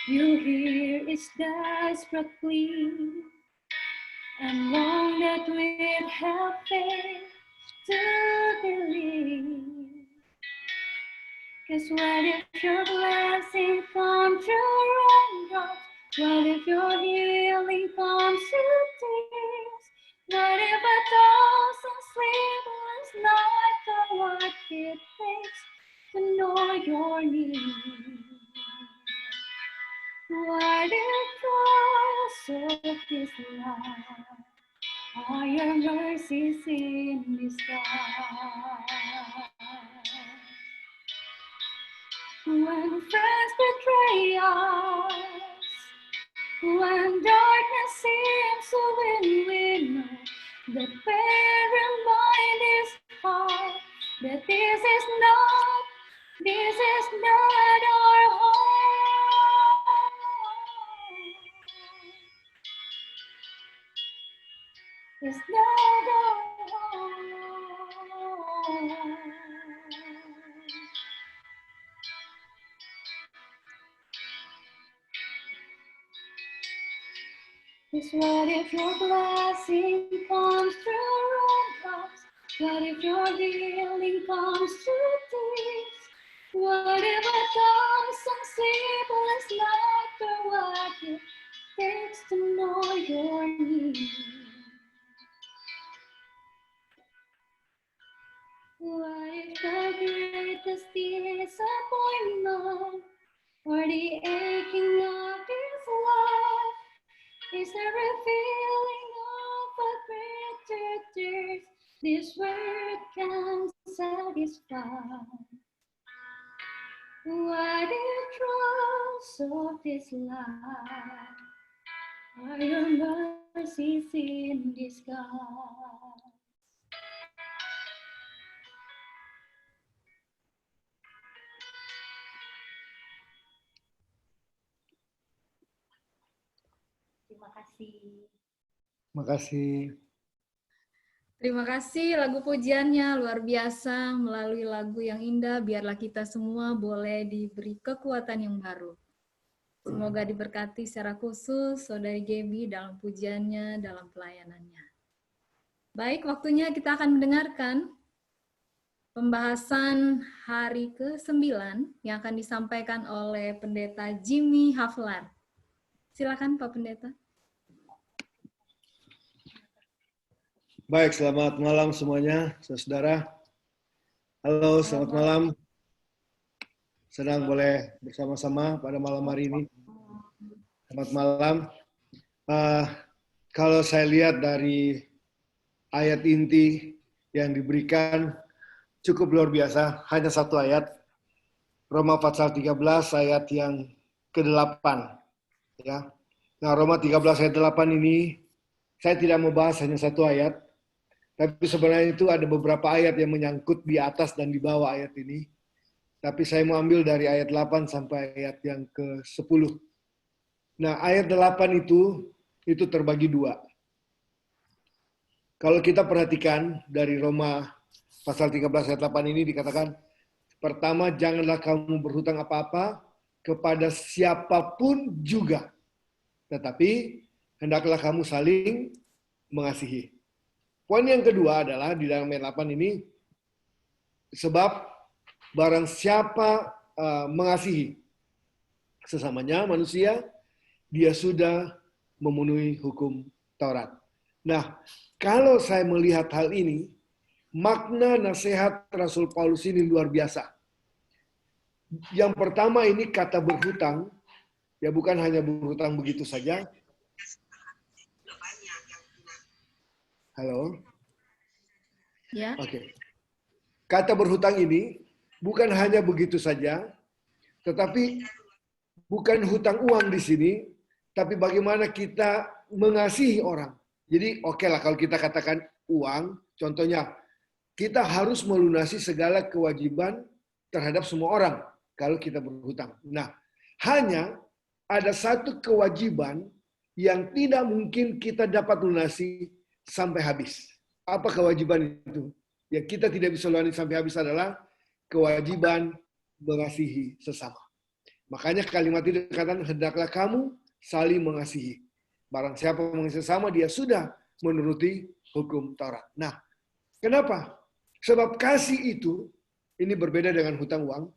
you hear its desperate plea, and long that we'd have faith to believe. Cause what if your blessing comes through raindrops? What if your healing comes through tears? What if 1,000 sleepless nights are what it takes to know your need? What if trials of this life are your mercies in disguise? When friends betray us, when darkness seems to win, we know that prayer reminds us heart that this is not our home. It's not our home. It's what if your blessing comes through raindrops? What if your healing comes through tears? What if 1,000 sleepless nights are what it takes to know your need? What if the greatest disappointment or the aching of this life is a revealing of a greater thirst this world can satisfy? What if trials of this life are your mercies in disguise? Terima kasih. Terima kasih. Terima kasih lagu pujiannya luar biasa. Melalui lagu yang indah, biarlah kita semua boleh diberi kekuatan yang baru. Semoga diberkati secara khusus Saudari Gaby dalam pujiannya, dalam pelayanannya. Baik, waktunya kita akan mendengarkan pembahasan hari ke-9 yang akan disampaikan oleh Pendeta Jimmy Haflar. Silakan Pak Pendeta. Baik, selamat malam semuanya, saudara. Halo, selamat malam. Senang boleh bersama-sama pada malam hari ini. Selamat malam. Kalau saya lihat dari ayat inti yang diberikan cukup luar biasa, hanya satu ayat. Roma pasal 13 ayat yang ke-8. Ya. Nah, Roma 13 ayat 8 ini saya tidak mau bahas hanya satu ayat. Tapi sebenarnya itu ada beberapa ayat yang menyangkut di atas dan di bawah ayat ini. Tapi saya mau ambil dari ayat 8 sampai ayat yang ke-10. Nah, ayat 8 itu terbagi dua. Kalau kita perhatikan dari Roma pasal 13 ayat 8 ini dikatakan, pertama, janganlah kamu berhutang apa-apa kepada siapapun juga. Tetapi, hendaklah kamu saling mengasihi. Poin yang kedua adalah di dalam ayat 8 ini, sebab barang siapa mengasihi sesamanya manusia, dia sudah memenuhi hukum Taurat. Nah, kalau saya melihat hal ini, makna nasihat Rasul Paulus ini luar biasa. Yang pertama ini kata berhutang, ya bukan hanya berhutang begitu saja. Halo? Ya. Oke. Kata berhutang ini bukan hanya begitu saja, tetapi bukan hutang uang di sini, tapi bagaimana kita mengasihi orang. Jadi oke lah kalau kita katakan uang, contohnya kita harus melunasi segala kewajiban terhadap semua orang kalau kita berhutang. Nah, hanya ada satu kewajiban yang tidak mungkin kita dapat lunasi sampai habis. Apa kewajiban itu? Ya kita tidak bisa lunasi sampai habis adalah kewajiban mengasihi sesama. Makanya kalimat itu dikatakan, hendaklah kamu saling mengasihi. Barang siapa mengasihi sesama, dia sudah menuruti hukum Taurat. Nah, kenapa? Sebab kasih itu, ini berbeda dengan hutang uang,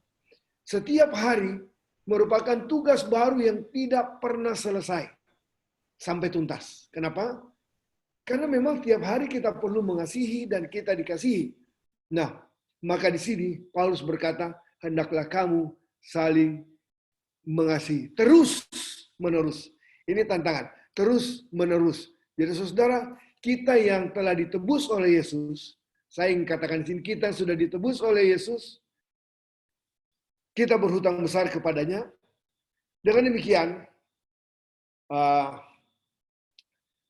setiap hari merupakan tugas baru yang tidak pernah selesai sampai tuntas. Kenapa? Karena memang tiap hari kita perlu mengasihi dan kita dikasihi. Nah, maka di sini Paulus berkata, hendaklah kamu saling mengasihi. Terus menerus. Ini tantangan. Terus menerus. Jadi saudara, kita yang telah ditebus oleh Yesus, saya ingin katakan di sini, kita sudah ditebus oleh Yesus, kita berhutang besar kepadanya. Dengan demikian,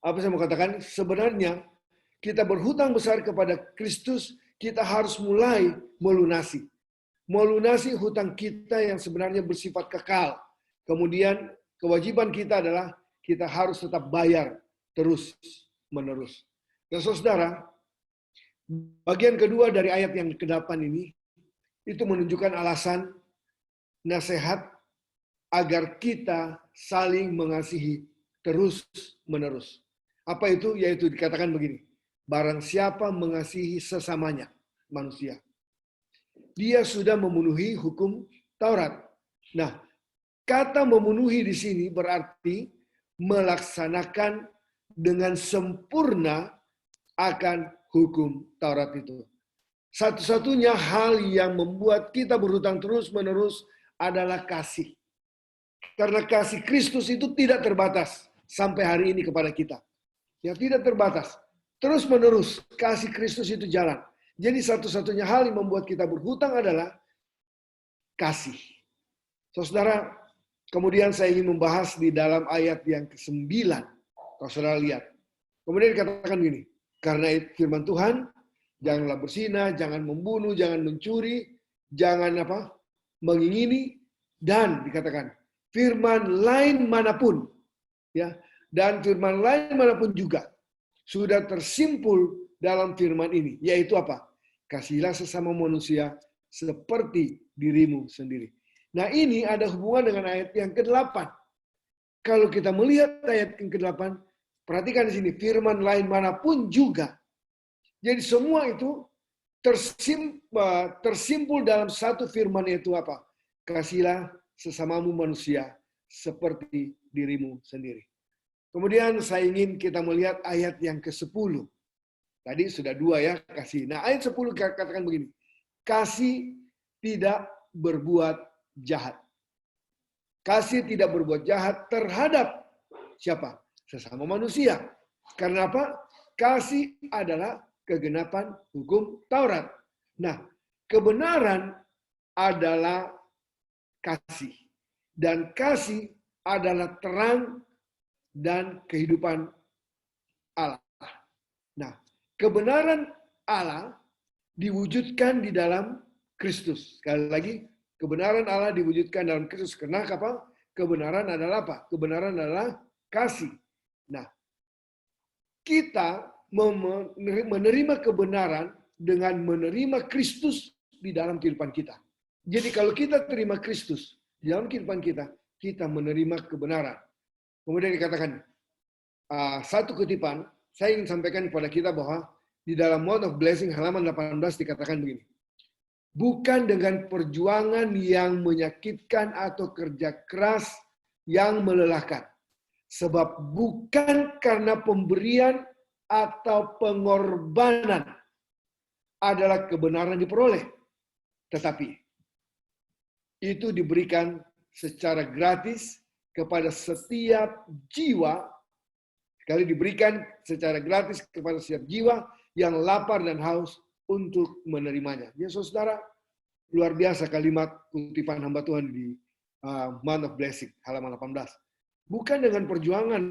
apa saya mau katakan, sebenarnya kita berhutang besar kepada Kristus, kita harus mulai melunasi. Melunasi hutang kita yang sebenarnya bersifat kekal. Kemudian kewajiban kita adalah kita harus tetap bayar terus menerus. Dan saudara, bagian kedua dari ayat yang ke-8 ini, itu menunjukkan alasan nasihat agar kita saling mengasihi terus menerus. Apa itu? Yaitu dikatakan begini, barang siapa mengasihi sesamanya, manusia, dia sudah memenuhi hukum Taurat. Nah, kata memenuhi di sini berarti melaksanakan dengan sempurna akan hukum Taurat itu. Satu-satunya hal yang membuat kita berhutang terus-menerus adalah kasih. Karena kasih Kristus itu tidak terbatas sampai hari ini kepada kita. Ya, tidak terbatas. Terus-menerus kasih Kristus itu jalan. Jadi satu-satunya hal yang membuat kita berhutang adalah kasih. Saudara, kemudian saya ingin membahas di dalam ayat yang ke-9. Kalau saudara lihat. Kemudian dikatakan gini, karena firman Tuhan, janganlah berzina, jangan membunuh, jangan mencuri, jangan mengingini, dan dikatakan firman lain manapun, ya, Dan firman lain manapun juga sudah tersimpul dalam firman ini, yaitu apa? Kasihilah sesama manusia seperti dirimu sendiri. Nah, ini ada hubungan dengan ayat yang ke-8. Kalau kita melihat ayat yang ke-8, perhatikan di sini, firman lain manapun juga. Jadi semua itu tersimpul dalam satu firman, yaitu apa? Kasihilah sesamamu manusia seperti dirimu sendiri. Kemudian saya ingin kita melihat ayat yang ke-10. Tadi sudah 2 ya, kasih. Nah, ayat 10 katakan begini. Kasih tidak berbuat jahat. Kasih tidak berbuat jahat terhadap siapa? Sesama manusia. Karena apa? Kasih adalah kegenapan hukum Taurat. Nah, kebenaran adalah kasih. Dan kasih adalah terang dan kehidupan Allah. Nah, kebenaran Allah diwujudkan di dalam Kristus. Sekali lagi, kebenaran Allah diwujudkan dalam Kristus. Karena apa? Kebenaran adalah apa? Kebenaran adalah kasih. Nah, kita menerima kebenaran dengan menerima Kristus di dalam kehidupan kita. Jadi kalau kita terima Kristus di dalam kehidupan kita, kita menerima kebenaran. Kemudian dikatakan, satu kutipan, saya ingin sampaikan kepada kita bahwa di dalam Mount of Blessing halaman 18 dikatakan begini. Bukan dengan perjuangan yang menyakitkan atau kerja keras yang melelahkan. Sebab bukan karena pemberian atau pengorbanan adalah kebenaran diperoleh. Tetapi itu diberikan secara gratis kepada setiap jiwa. Sekali diberikan secara gratis kepada setiap jiwa yang lapar dan haus untuk menerimanya. Ya saudara, luar biasa kalimat kutipan hamba Tuhan di Mount of Blessing, halaman 18. Bukan dengan perjuangan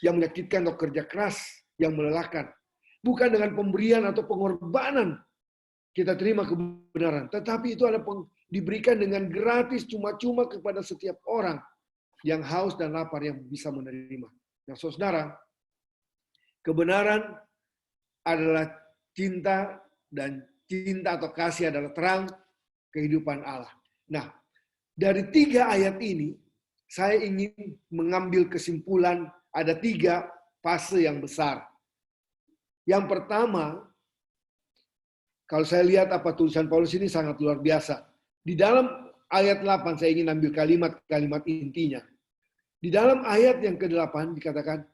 yang menyakitkan atau kerja keras yang melelahkan. Bukan dengan pemberian atau pengorbanan kita terima kebenaran. Tetapi itu diberikan dengan gratis, cuma-cuma kepada setiap orang yang haus dan lapar yang bisa menerima. Nah saudara, kebenaran adalah cinta, dan cinta atau kasih adalah terang kehidupan Allah. Nah, dari 3 ayat ini, saya ingin mengambil kesimpulan ada 3 fase yang besar. Yang pertama, kalau saya lihat apa tulisan Paulus ini sangat luar biasa. Di dalam ayat 8 saya ingin ambil kalimat-kalimat intinya. Di dalam ayat yang ke-8 dikatakan,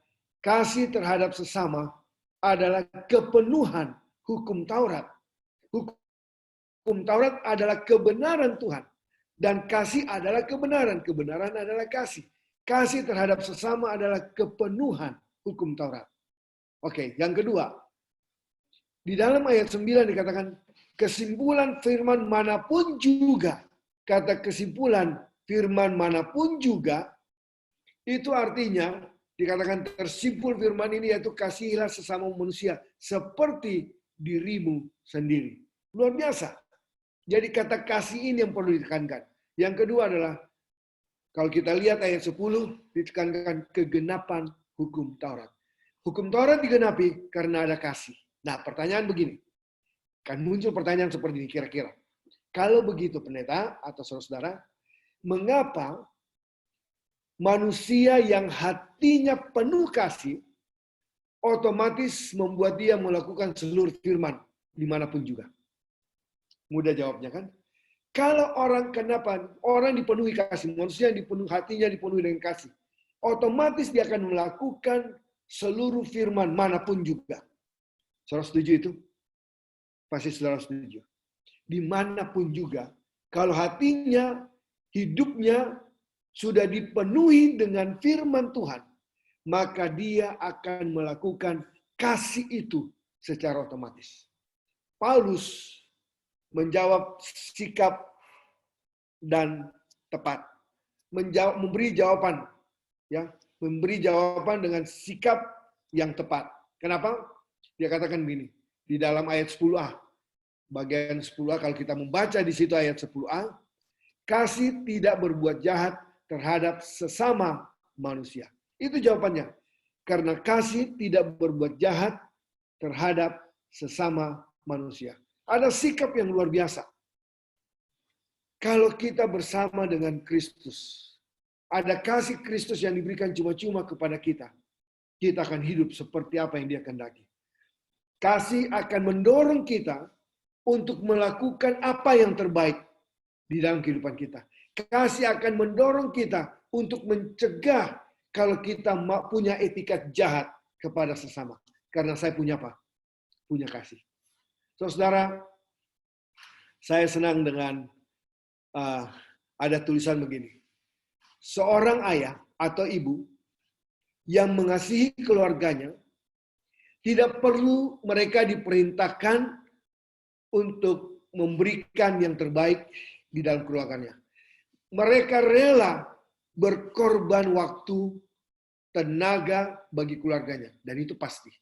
kasih terhadap sesama adalah kepenuhan hukum Taurat. Hukum Taurat adalah kebenaran Tuhan. Dan kasih adalah kebenaran. Kebenaran adalah kasih. Kasih terhadap sesama adalah kepenuhan hukum Taurat. Oke, yang kedua. Di dalam ayat 9 dikatakan, kesimpulan firman manapun juga. Kata kesimpulan firman manapun juga, itu artinya dikatakan tersimpul firman ini yaitu kasihilah sesama manusia seperti dirimu sendiri. Luar biasa. Jadi kata kasih ini yang perlu ditekankan. Yang kedua adalah, kalau kita lihat ayat 10, ditekankan kegenapan hukum Taurat. Hukum Taurat digenapi karena ada kasih. Nah, pertanyaan begini. Kan muncul pertanyaan seperti ini kira-kira. Kalau begitu pendeta atau saudara, mengapa manusia yang hatinya penuh kasih otomatis membuat dia melakukan seluruh firman dimanapun juga? Mudah jawabnya kan? Kalau orang dipenuhi kasih, manusia yang dipenuhi hatinya dipenuhi dengan kasih, otomatis dia akan melakukan seluruh firman manapun juga. Saudara setuju itu? Pasti saudara setuju. Dimanapun juga, kalau hatinya, hidupnya sudah dipenuhi dengan firman Tuhan, maka dia akan melakukan kasih itu secara otomatis. Paulus menjawab sikap dan tepat. Memberi jawaban, ya, memberi jawaban dengan sikap yang tepat. Kenapa? Dia katakan begini, di dalam ayat 10a, bagian 10a, kalau kita membaca di situ ayat 10a, kasih tidak berbuat jahat terhadap sesama manusia. Itu jawabannya. Karena kasih tidak berbuat jahat terhadap sesama manusia. Ada sikap yang luar biasa. Kalau kita bersama dengan Kristus, ada kasih Kristus yang diberikan cuma-cuma kepada kita, kita akan hidup seperti apa yang Dia kehendaki. Kasih akan mendorong kita untuk melakukan apa yang terbaik di dalam kehidupan kita. Kasih akan mendorong kita untuk mencegah kalau kita punya etikat jahat kepada sesama. Karena saya punya apa? Punya kasih. Saudara, saya senang dengan ada tulisan begini. Seorang ayah atau ibu yang mengasihi keluarganya, tidak perlu mereka diperintahkan untuk memberikan yang terbaik di dalam keluarganya. Mereka rela berkorban waktu, tenaga bagi keluarganya. Dan itu pasti.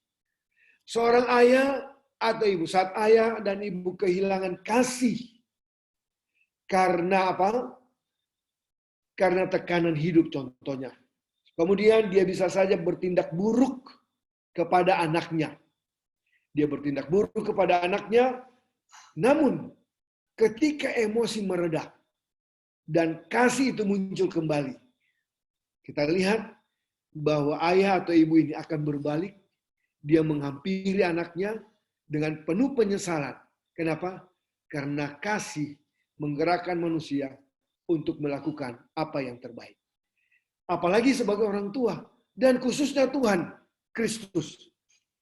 Seorang ayah atau ibu, saat ayah dan ibu kehilangan kasih, karena apa? Karena tekanan hidup contohnya. Kemudian dia bisa saja bertindak buruk kepada anaknya. Dia bertindak buruk kepada anaknya, namun ketika emosi mereda dan kasih itu muncul kembali, kita lihat bahwa ayah atau ibu ini akan berbalik. Dia menghampiri anaknya dengan penuh penyesalan. Kenapa? Karena kasih menggerakkan manusia untuk melakukan apa yang terbaik. Apalagi sebagai orang tua, dan khususnya Tuhan Kristus.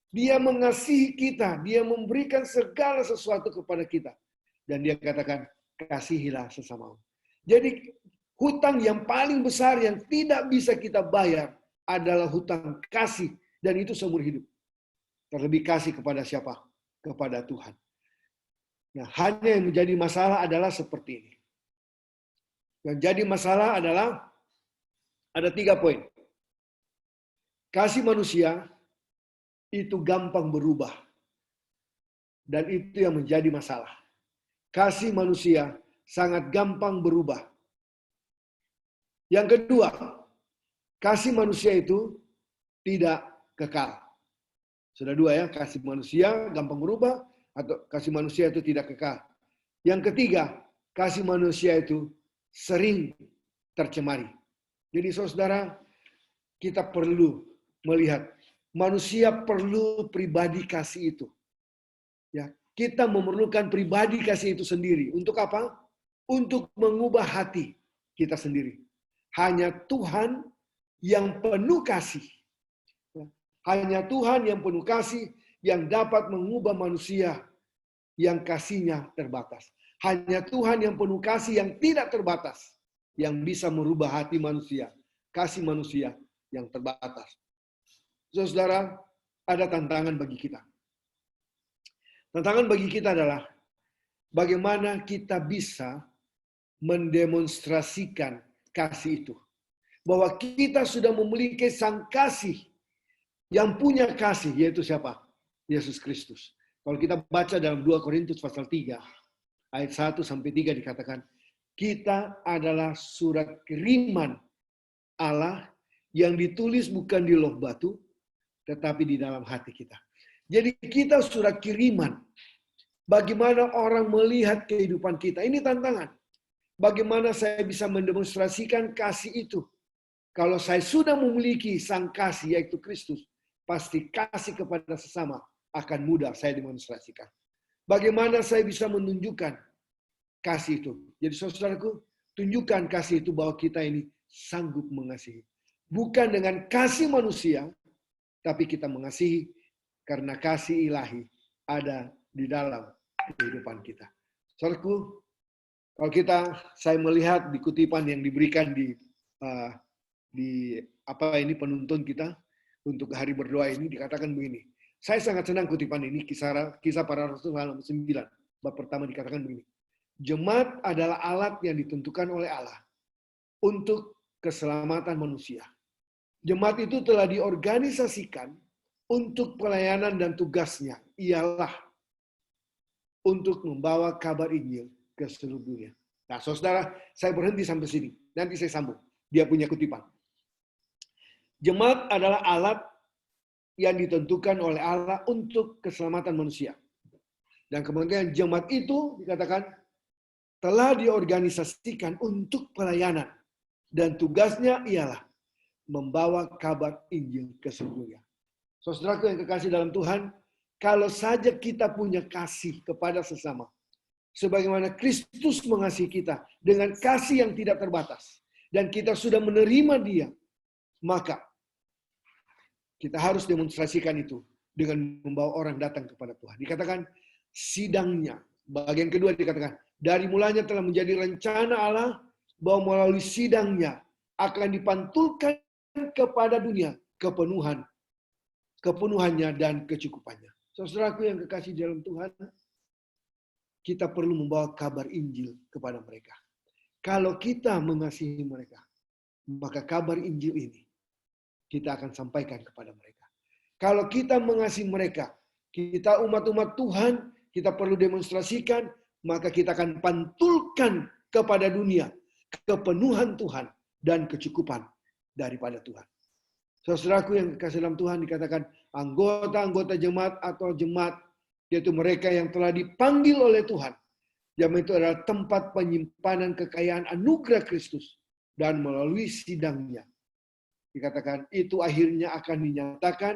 Dia mengasihi kita, Dia memberikan segala sesuatu kepada kita. Dan Dia katakan, kasihilah sesamamu. Jadi hutang yang paling besar yang tidak bisa kita bayar adalah hutang kasih. Dan itu seumur hidup. Terlebih kasih kepada siapa? Kepada Tuhan. Nah, hanya yang menjadi masalah adalah seperti ini. Yang jadi masalah adalah ada 3 poin. Kasih manusia itu gampang berubah. Dan itu yang menjadi masalah. Kasih manusia sangat gampang berubah. Yang kedua, kasih manusia itu tidak kekal. Sudah 2 ya, kasih manusia gampang berubah, atau kasih manusia itu tidak kekal. Yang ketiga, kasih manusia itu sering tercemari. Jadi saudara, kita perlu melihat manusia perlu pribadi kasih itu. Ya, kita memerlukan pribadi kasih itu sendiri. Untuk apa? Untuk mengubah hati kita sendiri. Hanya Tuhan yang penuh kasih. Hanya Tuhan yang penuh kasih yang dapat mengubah manusia yang kasihnya terbatas. Hanya Tuhan yang penuh kasih yang tidak terbatas yang bisa merubah hati manusia, kasih manusia yang terbatas. Saudara, ada tantangan bagi kita. Tantangan bagi kita adalah bagaimana kita bisa mendemonstrasikan kasih itu. Bahwa kita sudah memiliki sang kasih yang punya kasih, yaitu siapa? Yesus Kristus. Kalau kita baca dalam 2 Korintus pasal 3, ayat 1 sampai 3 dikatakan, kita adalah surat kiriman Allah yang ditulis bukan di loh batu, tetapi di dalam hati kita. Jadi kita surat kiriman. Bagaimana orang melihat kehidupan kita. Ini tantangan. Bagaimana saya bisa mendemonstrasikan kasih itu. Kalau saya sudah memiliki sang kasih, yaitu Kristus, pasti kasih kepada sesama akan mudah saya demonstrasikan. Bagaimana saya bisa menunjukkan kasih itu. Jadi saudaraku, tunjukkan kasih itu bahwa kita ini sanggup mengasihi. Bukan dengan kasih manusia, tapi kita mengasihi karena kasih ilahi ada di dalam kehidupan kita. Saudaraku, kalau saya melihat di kutipan yang diberikan di penuntun kita untuk hari berdoa ini dikatakan begini. Saya sangat senang kutipan ini, kisah para rasul halaman 9. Bab pertama dikatakan begini. Jemaat adalah alat yang ditentukan oleh Allah untuk keselamatan manusia. Jemaat itu telah diorganisasikan untuk pelayanan dan tugasnya ialah untuk membawa kabar Injil ke seluruh dunia. Nah, saudara, saya berhenti sampai sini. Nanti saya sambung. Dia punya kutipan. Jemaat adalah alat yang ditentukan oleh Allah untuk keselamatan manusia. Dan kemudian jemaat itu dikatakan telah diorganisasikan untuk pelayanan. Dan tugasnya ialah membawa kabar Injil ke seluruh dunia. Saudaraku yang kekasih dalam Tuhan, kalau saja kita punya kasih kepada sesama, sebagaimana Kristus mengasihi kita dengan kasih yang tidak terbatas, dan kita sudah menerima Dia, maka kita harus demonstrasikan itu dengan membawa orang datang kepada Tuhan. Dikatakan sidangnya, bagian kedua dikatakan, dari mulanya telah menjadi rencana Allah bahwa melalui sidangnya akan dipantulkan kepada dunia kepenuhannya dan kecukupannya. Saudaraku yang kekasih dalam Tuhan, kita perlu membawa kabar Injil kepada mereka. Kalau kita mengasihi mereka, maka kabar Injil ini kita akan sampaikan kepada mereka. Kalau kita mengasihi mereka, kita umat-umat Tuhan, kita perlu demonstrasikan, maka kita akan pantulkan kepada dunia kepenuhan Tuhan dan kecukupan daripada Tuhan. Saudaraku yang kekasih dalam Tuhan, dikatakan anggota-anggota jemaat atau jemaat, yaitu mereka yang telah dipanggil oleh Tuhan. Jemaat itu adalah tempat penyimpanan kekayaan anugerah Kristus, dan melalui sidangnya dikatakan itu akhirnya akan dinyatakan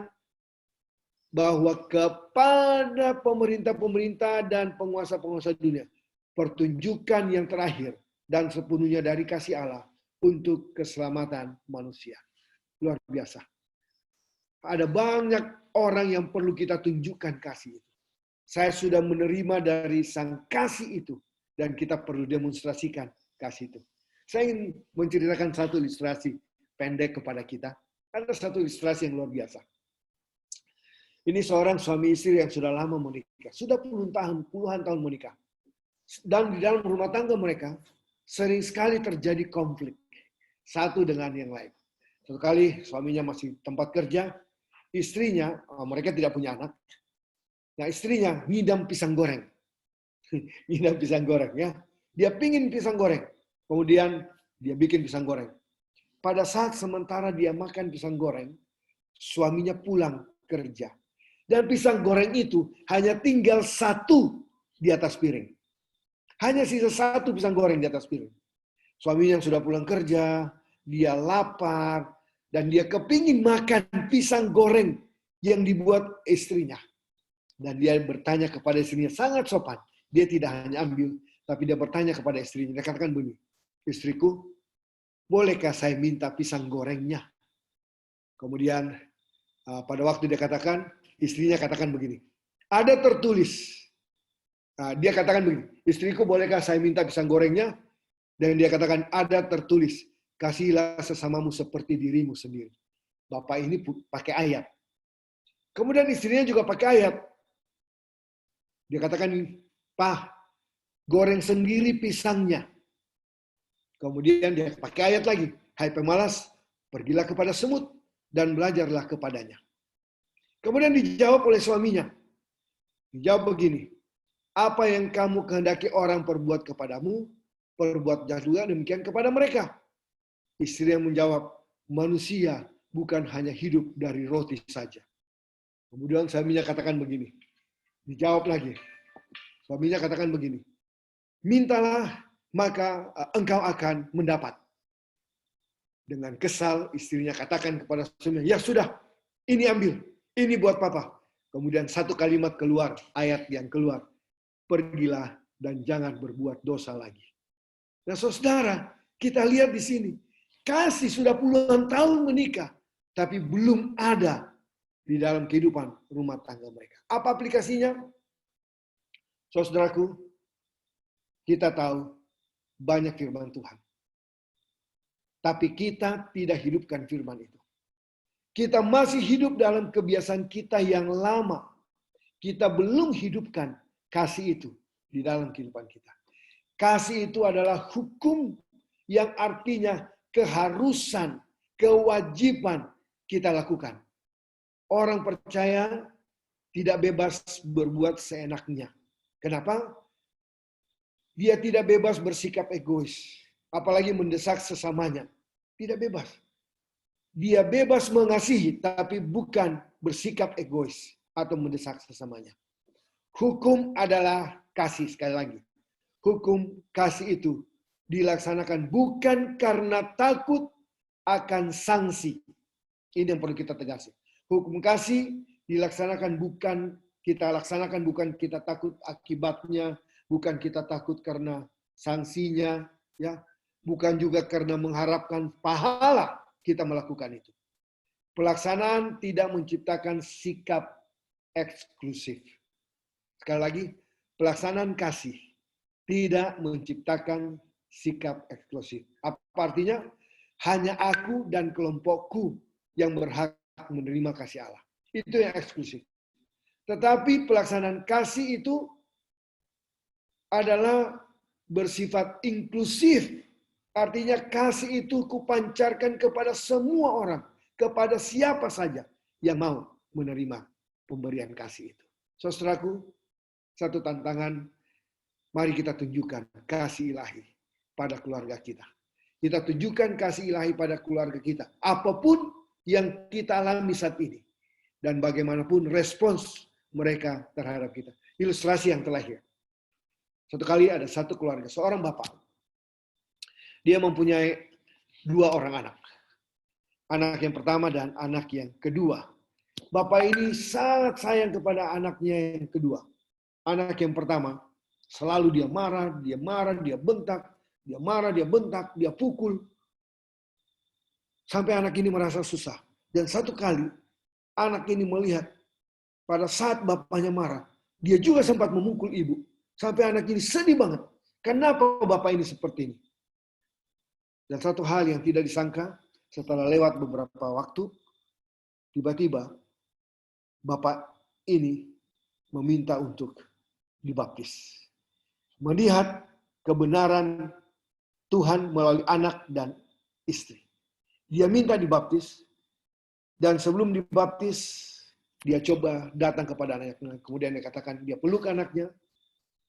bahwa kepada pemerintah-pemerintah dan penguasa-penguasa dunia, pertunjukan yang terakhir dan sepenuhnya dari kasih Allah untuk keselamatan manusia. Luar biasa. Ada banyak orang yang perlu kita tunjukkan kasih itu. Saya sudah menerima dari sang kasih itu, dan kita perlu demonstrasikan kasih itu. Saya ingin menceritakan satu ilustrasi pendek kepada kita. Ada satu ilustrasi yang luar biasa. Ini seorang suami istri yang sudah lama menikah. Sudah puluhan tahun menikah. Dan di dalam rumah tangga mereka, sering sekali terjadi konflik. Satu dengan yang lain. Satu kali suaminya masih tempat kerja, istrinya, mereka tidak punya anak. Nah, istrinya ngidam pisang goreng. Ngidam pisang goreng, ya. Dia pingin pisang goreng. Kemudian dia bikin pisang goreng. Pada saat sementara dia makan pisang goreng, suaminya pulang kerja. Dan pisang goreng itu hanya tinggal satu di atas piring. Hanya sisa satu pisang goreng di atas piring. Suaminya yang sudah pulang kerja, dia lapar, dan dia kepingin makan pisang goreng yang dibuat istrinya. Dan dia bertanya kepada istrinya, sangat sopan. Dia tidak hanya ambil, tapi dia bertanya kepada istrinya. Dia katakan begini, istriku, bolehkah saya minta pisang gorengnya? Kemudian pada waktu dia katakan, istrinya katakan begini, ada tertulis. Dia katakan begini, istriku bolehkah saya minta pisang gorengnya? Dan dia katakan, ada tertulis, kasihilah sesamamu seperti dirimu sendiri. Bapak ini pakai ayat. Kemudian istrinya juga pakai ayat. Dia katakan, Pak, goreng sendiri pisangnya. Kemudian dia pakai ayat lagi. Hai pemalas, pergilah kepada semut dan belajarlah kepadanya. Kemudian dijawab oleh suaminya. Dijawab begini, apa yang kamu kehendaki orang perbuat kepadamu, perbuat juga demikian kepada mereka. Istri yang menjawab, manusia bukan hanya hidup dari roti saja. Kemudian suaminya katakan begini. Dijawab lagi. Suaminya katakan begini. Mintalah, maka engkau akan mendapat. Dengan kesal, istrinya katakan kepada suaminya, ya sudah, ini ambil. Ini buat papa. Kemudian satu kalimat keluar, ayat yang keluar. Pergilah dan jangan berbuat dosa lagi. Nah saudara, kita lihat di sini. Kasih sudah puluhan tahun menikah. Tapi belum ada di dalam kehidupan rumah tangga mereka. Apa aplikasinya? Saudaraku, kita tahu banyak firman Tuhan. Tapi kita tidak hidupkan firman itu. Kita masih hidup dalam kebiasaan kita yang lama. Kita belum hidupkan kasih itu di dalam kehidupan kita. Kasih itu adalah hukum yang artinya keharusan, kewajiban kita lakukan. Orang percaya tidak bebas berbuat seenaknya. Kenapa? Dia tidak bebas bersikap egois. Apalagi mendesak sesamanya. Tidak bebas. Dia bebas mengasihi, tapi bukan bersikap egois atau mendesak sesamanya. Hukum adalah kasih, sekali lagi. Hukum kasih itu dilaksanakan bukan karena takut akan sanksi. Ini yang perlu kita tegasi. Hukum kasih dilaksanakan bukan kita takut akibatnya, bukan kita takut karena sanksinya, ya, bukan juga karena mengharapkan pahala kita melakukan itu. Pelaksanaan tidak menciptakan sikap eksklusif. Sekali lagi, pelaksanaan kasih tidak menciptakan sikap eksklusif. Apa artinya? Hanya aku dan kelompokku yang berhak menerima kasih Allah. Itu yang eksklusif. Tetapi pelaksanaan kasih itu adalah bersifat inklusif. Artinya kasih itu kupancarkan kepada semua orang, kepada siapa saja yang mau menerima pemberian kasih itu. Saudaraku, satu tantangan, mari kita tunjukkan kasih ilahi pada keluarga kita. Kita tunjukkan kasih ilahi pada keluarga kita. Apapun yang kita alami saat ini. Dan bagaimanapun respons mereka terhadap kita. Ilustrasi yang terakhir. Satu kali ada satu keluarga, seorang bapak. Dia mempunyai 2 orang anak. Anak yang pertama dan anak yang kedua. Bapak ini sangat sayang kepada anaknya yang kedua. Anak yang pertama, selalu dia marah, dia bentak, dia marah, dia bentak, dia pukul. Sampai anak ini merasa susah. Dan satu kali, anak ini melihat pada saat bapaknya marah, dia juga sempat memukul ibu. Sampai anak ini sedih banget. Kenapa bapak ini seperti ini? Dan satu hal yang tidak disangka, setelah lewat beberapa waktu, tiba-tiba bapak ini meminta untuk dibaptis. Melihat kebenaran Tuhan melalui anak dan istri. Dia minta dibaptis, dan sebelum dibaptis, dia coba datang kepada anaknya. Kemudian dia katakan, dia peluk anaknya.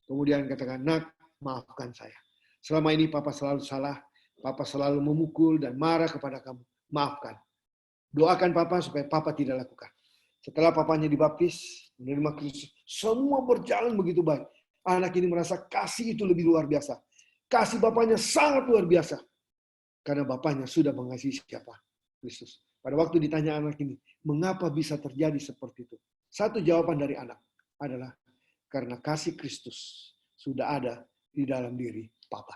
Kemudian katakan, nak, maafkan saya. Selama ini papa selalu salah. Papa selalu memukul dan marah kepada kamu. Maafkan. Doakan papa supaya papa tidak lakukan. Setelah papanya dibaptis, menerima Kristus, semua berjalan begitu baik. Anak ini merasa kasih itu lebih luar biasa. Kasih bapaknya sangat luar biasa. Karena bapaknya sudah mengasihi siapa? Kristus. Pada waktu ditanya anak ini, mengapa bisa terjadi seperti itu? Satu jawaban dari anak adalah karena kasih Kristus sudah ada di dalam diri Papa.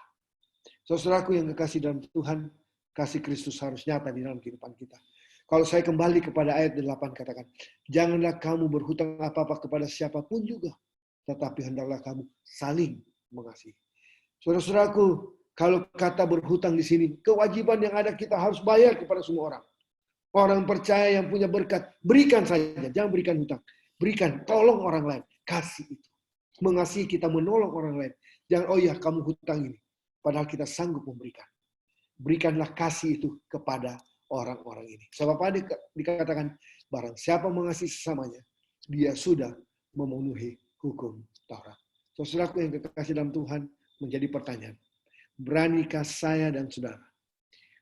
Saudaraku yang kekasih dalam Tuhan, kasih Kristus harus nyata di dalam kehidupan kita. Kalau saya kembali kepada ayat 8 katakan, janganlah kamu berhutang apa-apa kepada siapapun juga, tetapi hendaklah kamu saling mengasihi. Saudara-saudaraku, kalau kata berhutang di sini, kewajiban yang ada kita harus bayar kepada semua orang. Orang percaya yang punya berkat, berikan saja, jangan berikan hutang. Berikan, tolong orang lain, kasih itu. Mengasihi kita menolong orang lain. Jangan, oh ya kamu hutang ini. Padahal kita sanggup memberikan. Berikanlah kasih itu kepada orang-orang ini. Sebab apa dikatakan, barang siapa mengasihi sesamanya, dia sudah memenuhi hukum Taurat. Saudaraku yang kekasih dalam Tuhan, menjadi pertanyaan. Beranikah saya dan saudara?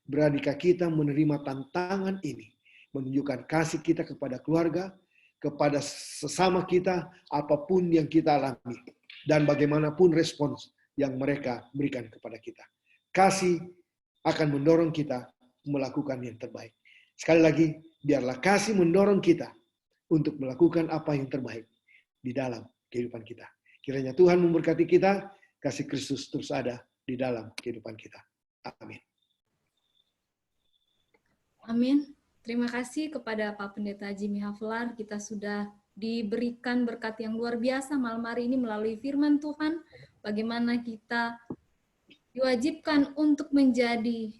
Beranikah kita menerima tantangan ini? Menunjukkan kasih kita kepada keluarga, kepada sesama kita, apapun yang kita alami. Dan bagaimanapun respons yang mereka berikan kepada kita. Kasih akan mendorong kita melakukan yang terbaik. Sekali lagi, biarlah kasih mendorong kita untuk melakukan apa yang terbaik di dalam kehidupan kita. Kiranya Tuhan memberkati kita, kasih Kristus terus ada di dalam kehidupan kita. Amin. Amin. Terima kasih kepada Pak Pendeta Jimmy Haflar. Kita sudah diberikan berkat yang luar biasa malam hari ini melalui firman Tuhan. Bagaimana kita diwajibkan untuk menjadi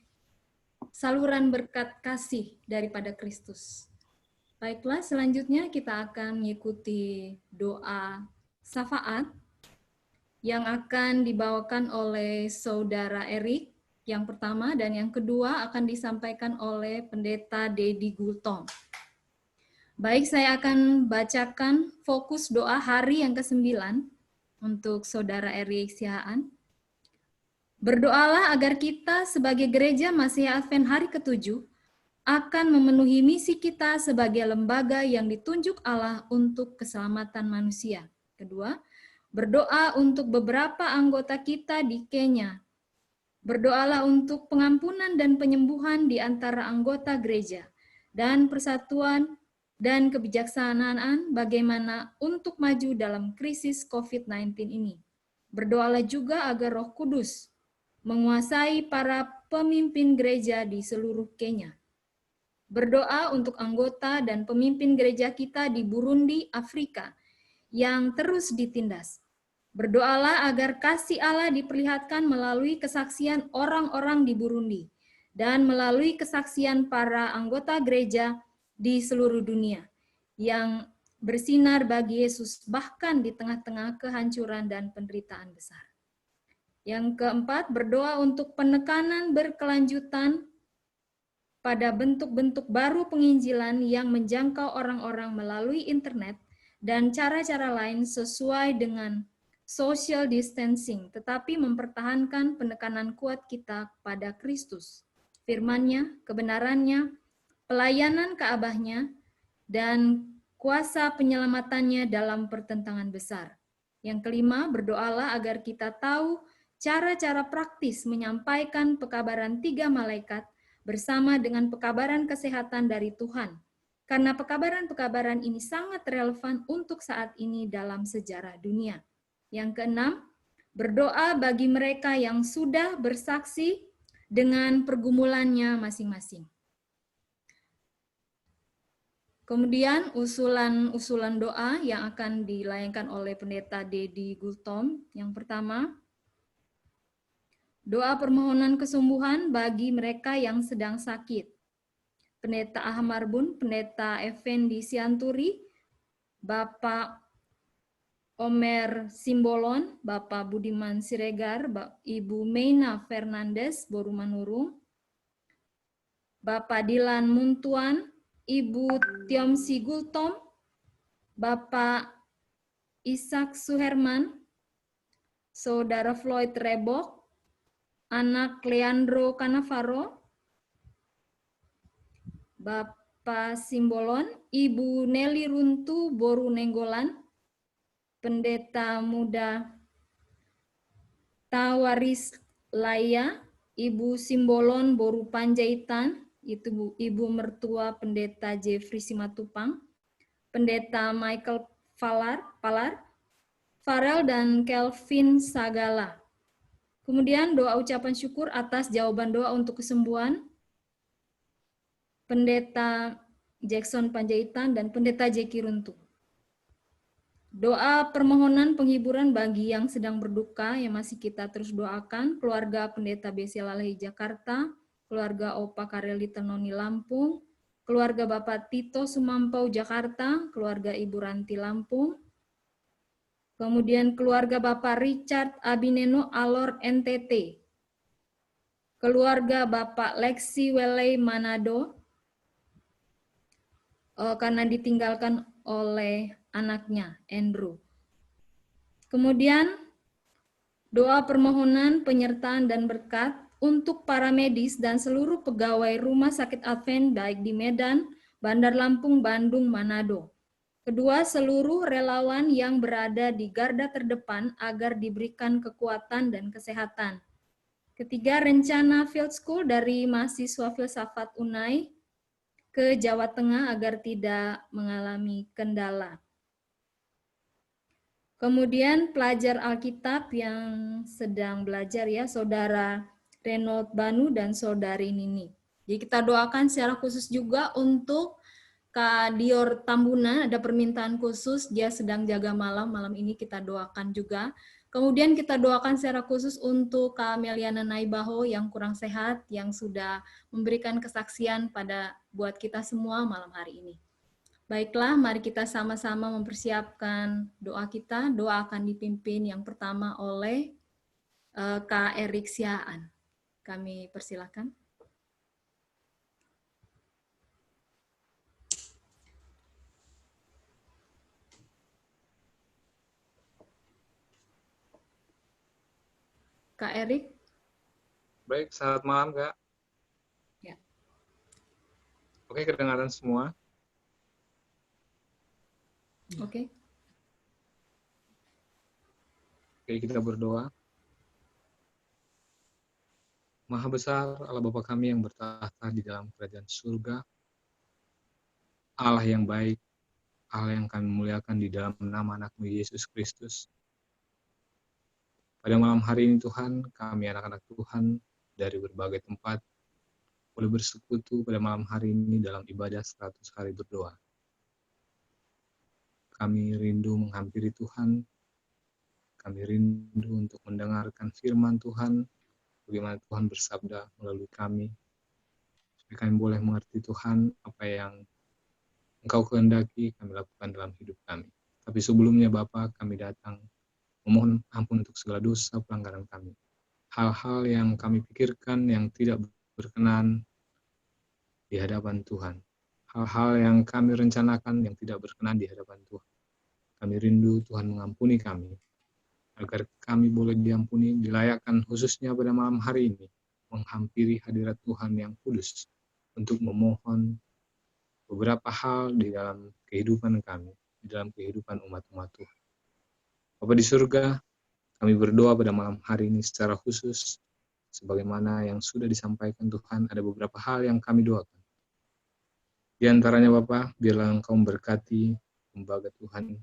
saluran berkat kasih daripada Kristus. Baiklah, selanjutnya kita akan mengikuti doa syafaat yang akan dibawakan oleh Saudara Erik. Yang pertama dan yang kedua akan disampaikan oleh Pendeta Dedi Gultom. Baik, saya akan bacakan fokus doa hari yang ke-9 untuk Saudara Erik Sihaan. Berdoalah agar kita sebagai gereja Masih Advent hari ke-7 akan memenuhi misi kita sebagai lembaga yang ditunjuk Allah untuk keselamatan manusia. Kedua, berdoa untuk beberapa anggota kita di Kenya. Berdoalah untuk pengampunan dan penyembuhan di antara anggota gereja dan persatuan dan kebijaksanaan bagaimana untuk maju dalam krisis COVID-19 ini. Berdoalah juga agar Roh Kudus menguasai para pemimpin gereja di seluruh Kenya. Berdoa untuk anggota dan pemimpin gereja kita di Burundi, Afrika, yang terus ditindas. Berdoalah agar kasih Allah diperlihatkan melalui kesaksian orang-orang di Burundi dan melalui kesaksian para anggota gereja di seluruh dunia yang bersinar bagi Yesus bahkan di tengah-tengah kehancuran dan penderitaan besar. Yang keempat, berdoa untuk penekanan berkelanjutan pada bentuk-bentuk baru penginjilan yang menjangkau orang-orang melalui internet dan cara-cara lain sesuai dengan social distancing, tetapi mempertahankan penekanan kuat kita pada Kristus, firman-Nya, kebenarannya, pelayanan ke Abahnya, dan kuasa penyelamatannya dalam pertentangan besar. Yang kelima, berdoalah agar kita tahu cara-cara praktis menyampaikan pekabaran 3 malaikat bersama dengan pekabaran kesehatan dari Tuhan. Karena pekabaran-pekabaran ini sangat relevan untuk saat ini dalam sejarah dunia. Yang keenam, berdoa bagi mereka yang sudah bersaksi dengan pergumulannya masing-masing. Kemudian usulan doa yang akan dilayangkan oleh Pendeta Dedi Gultom. Yang pertama, doa permohonan kesembuhan bagi mereka yang sedang sakit. Pendeta Ahmar Bun, Pendeta Effendi Sianturi, Bapak Omer Simbolon, Bapak Budiman Siregar, Ibu Meina Fernandes Borumanurung, Bapak Dilan Muntuan, Ibu Tiomsi Gultom, Bapak Ishak Suherman, Saudara Floyd Rebok, Anak Leandro Canavaro, Bapak Simbolon, Ibu Nelly Runtu Boru Nenggolan, Pendeta Muda Tawaris Laya, Ibu Simbolon Boru Panjaitan, itu Ibu Mertua Pendeta Jeffrey Simatupang, Pendeta Michael Palar, Farel dan Kelvin Sagala. Kemudian doa ucapan syukur atas jawaban doa untuk kesembuhan Pendeta Jackson Panjaitan dan Pendeta Jeki Runtu. Doa permohonan penghiburan bagi yang sedang berduka yang masih kita terus doakan, keluarga Pendeta B.C. Lalehi Jakarta, keluarga Opa Kareli Tenoni Lampung, keluarga Bapak Tito Sumampau Jakarta, keluarga Ibu Ranti Lampung, kemudian keluarga Bapak Richard Abineno Alor NTT, keluarga Bapak Lexi Welei Manado, karena ditinggalkan oleh anaknya, Andrew. Kemudian, doa permohonan penyertaan dan berkat untuk para medis dan seluruh pegawai Rumah Sakit Advent baik di Medan, Bandar Lampung, Bandung, Manado. Kedua, seluruh relawan yang berada di garda terdepan agar diberikan kekuatan dan kesehatan. Ketiga, rencana field school dari mahasiswa filsafat UNAI ke Jawa Tengah agar tidak mengalami kendala. Kemudian pelajar Alkitab yang sedang belajar ya, Saudara Renold Banu dan Saudari Nini. Jadi kita doakan secara khusus juga untuk Kak Dior Tambuna, ada permintaan khusus, dia sedang jaga malam ini kita doakan juga. Kemudian kita doakan secara khusus untuk Kak Meliana Naibaho yang kurang sehat, yang sudah memberikan kesaksian buat kita semua malam hari ini. Baiklah, mari kita sama-sama mempersiapkan doa kita. Doa akan dipimpin yang pertama oleh Kak Erik Siaan. Kami persilakan. Kak Erik. Baik, selamat malam, Kak. Ya. Oke, kedengaran semua? Oke. Oke, kita berdoa. Maha besar Allah Bapa kami yang bertahta di dalam kerajaan surga, Allah yang baik, Allah yang kami muliakan di dalam nama anak-Mu Yesus Kristus. Pada malam hari ini Tuhan, kami anak-anak Tuhan dari berbagai tempat boleh bersekutu pada malam hari ini dalam ibadah 100 hari berdoa. Kami rindu menghampiri Tuhan, kami rindu untuk mendengarkan firman Tuhan, bagaimana Tuhan bersabda melalui kami, supaya kami boleh mengerti Tuhan apa yang Engkau kehendaki kami lakukan dalam hidup kami. Tapi sebelumnya Bapa, kami datang memohon ampun untuk segala dosa pelanggaran kami. Hal-hal yang kami pikirkan yang tidak berkenan di hadapan Tuhan. Hal-hal yang kami rencanakan yang tidak berkenan di hadapan Tuhan. Kami rindu Tuhan mengampuni kami, agar kami boleh diampuni, dilayakkan khususnya pada malam hari ini, menghampiri hadirat Tuhan yang kudus, untuk memohon beberapa hal di dalam kehidupan kami, di dalam kehidupan umat-umat Tuhan. Bapa di surga, kami berdoa pada malam hari ini secara khusus, sebagaimana yang sudah disampaikan Tuhan, ada beberapa hal yang kami doakan. Di antaranya Bapak, biarlah Engkau memberkati lembaga Tuhan,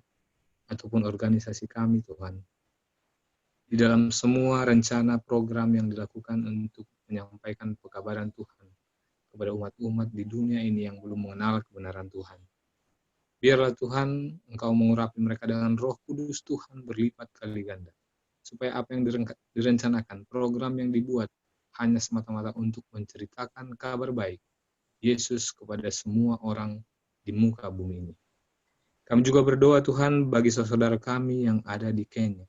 ataupun organisasi kami Tuhan. Di dalam semua rencana program yang dilakukan untuk menyampaikan pekabaran Tuhan kepada umat-umat di dunia ini yang belum mengenal kebenaran Tuhan. Biarlah Tuhan, Engkau mengurapi mereka dengan Roh Kudus Tuhan berlipat kali ganda. Supaya apa yang direncanakan, program yang dibuat, hanya semata-mata untuk menceritakan kabar baik Yesus kepada semua orang di muka bumi ini. Kami juga berdoa Tuhan bagi saudara kami yang ada di Kenya.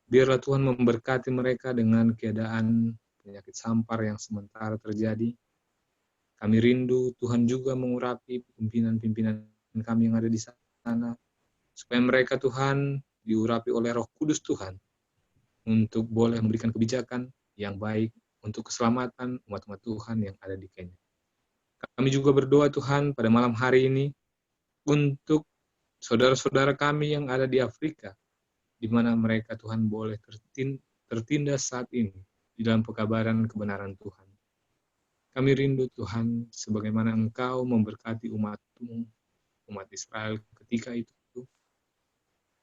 Biarlah Tuhan memberkati mereka dengan keadaan penyakit sampar yang sementara terjadi. Kami rindu Tuhan juga mengurapi pimpinan-pimpinan kami yang ada di sana, supaya mereka Tuhan diurapi oleh Roh Kudus Tuhan untuk boleh memberikan kebijakan yang baik untuk keselamatan umat-umat Tuhan yang ada di Kenya. Kami juga berdoa Tuhan pada malam hari ini untuk saudara-saudara kami yang ada di Afrika, di mana mereka Tuhan boleh tertindas saat ini di dalam pekabaran kebenaran Tuhan. Kami rindu Tuhan, sebagaimana Engkau memberkati umat-Mu, umat Israel ketika itu.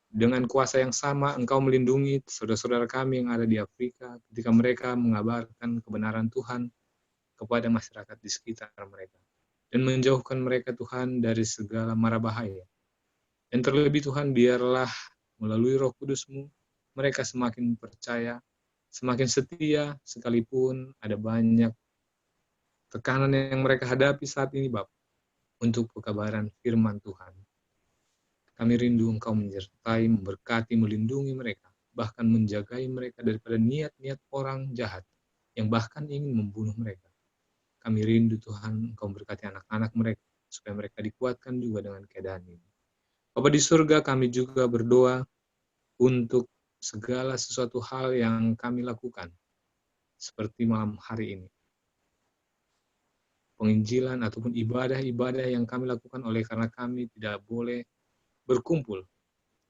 Dengan kuasa yang sama, Engkau melindungi saudara-saudara kami yang ada di Afrika ketika mereka mengabarkan kebenaran Tuhan kepada masyarakat di sekitar mereka. Dan menjauhkan mereka Tuhan dari segala mara bahaya. Dan terlebih Tuhan, biarlah melalui Roh Kudus-Mu, mereka semakin percaya, semakin setia, sekalipun ada banyak tekanan yang mereka hadapi saat ini, Bapak, untuk pekabaran firman Tuhan. Kami rindu Engkau menyertai, memberkati, melindungi mereka, bahkan menjagai mereka daripada niat-niat orang jahat yang bahkan ingin membunuh mereka. Kami rindu Tuhan, Engkau memberkati anak-anak mereka, supaya mereka dikuatkan juga dengan keadaan ini. Bapa di surga, kami juga berdoa untuk segala sesuatu hal yang kami lakukan, seperti malam hari ini. Penginjilan ataupun ibadah-ibadah yang kami lakukan oleh karena kami tidak boleh berkumpul.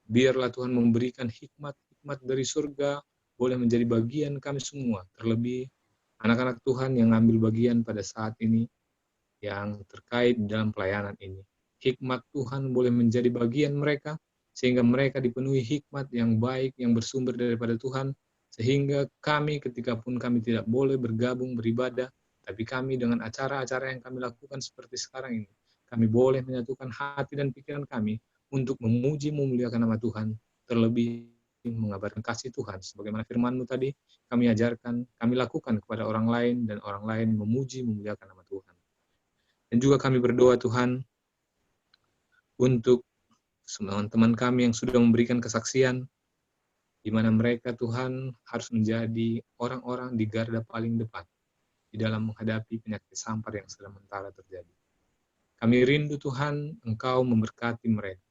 Biarlah Tuhan memberikan hikmat-hikmat dari surga, boleh menjadi bagian kami semua, terlebih anak-anak Tuhan yang ngambil bagian pada saat ini, yang terkait dalam pelayanan ini. Hikmat Tuhan boleh menjadi bagian mereka, sehingga mereka dipenuhi hikmat yang baik, yang bersumber daripada Tuhan, sehingga kami ketika pun kami tidak boleh bergabung beribadah, tapi kami dengan acara-acara yang kami lakukan seperti sekarang ini, kami boleh menyatukan hati dan pikiran kami untuk memuji memuliakan nama Tuhan, terlebih mengabarkan kasih Tuhan, sebagaimana firman-Mu tadi, kami ajarkan, kami lakukan kepada orang lain, dan orang lain memuji, memuliakan nama Tuhan. Dan juga kami berdoa Tuhan, untuk teman-teman kami yang sudah memberikan kesaksian, di mana mereka Tuhan harus menjadi orang-orang di garda paling depan, di dalam menghadapi penyakit sampar yang sementara terjadi. Kami rindu Tuhan, Engkau memberkati mereka,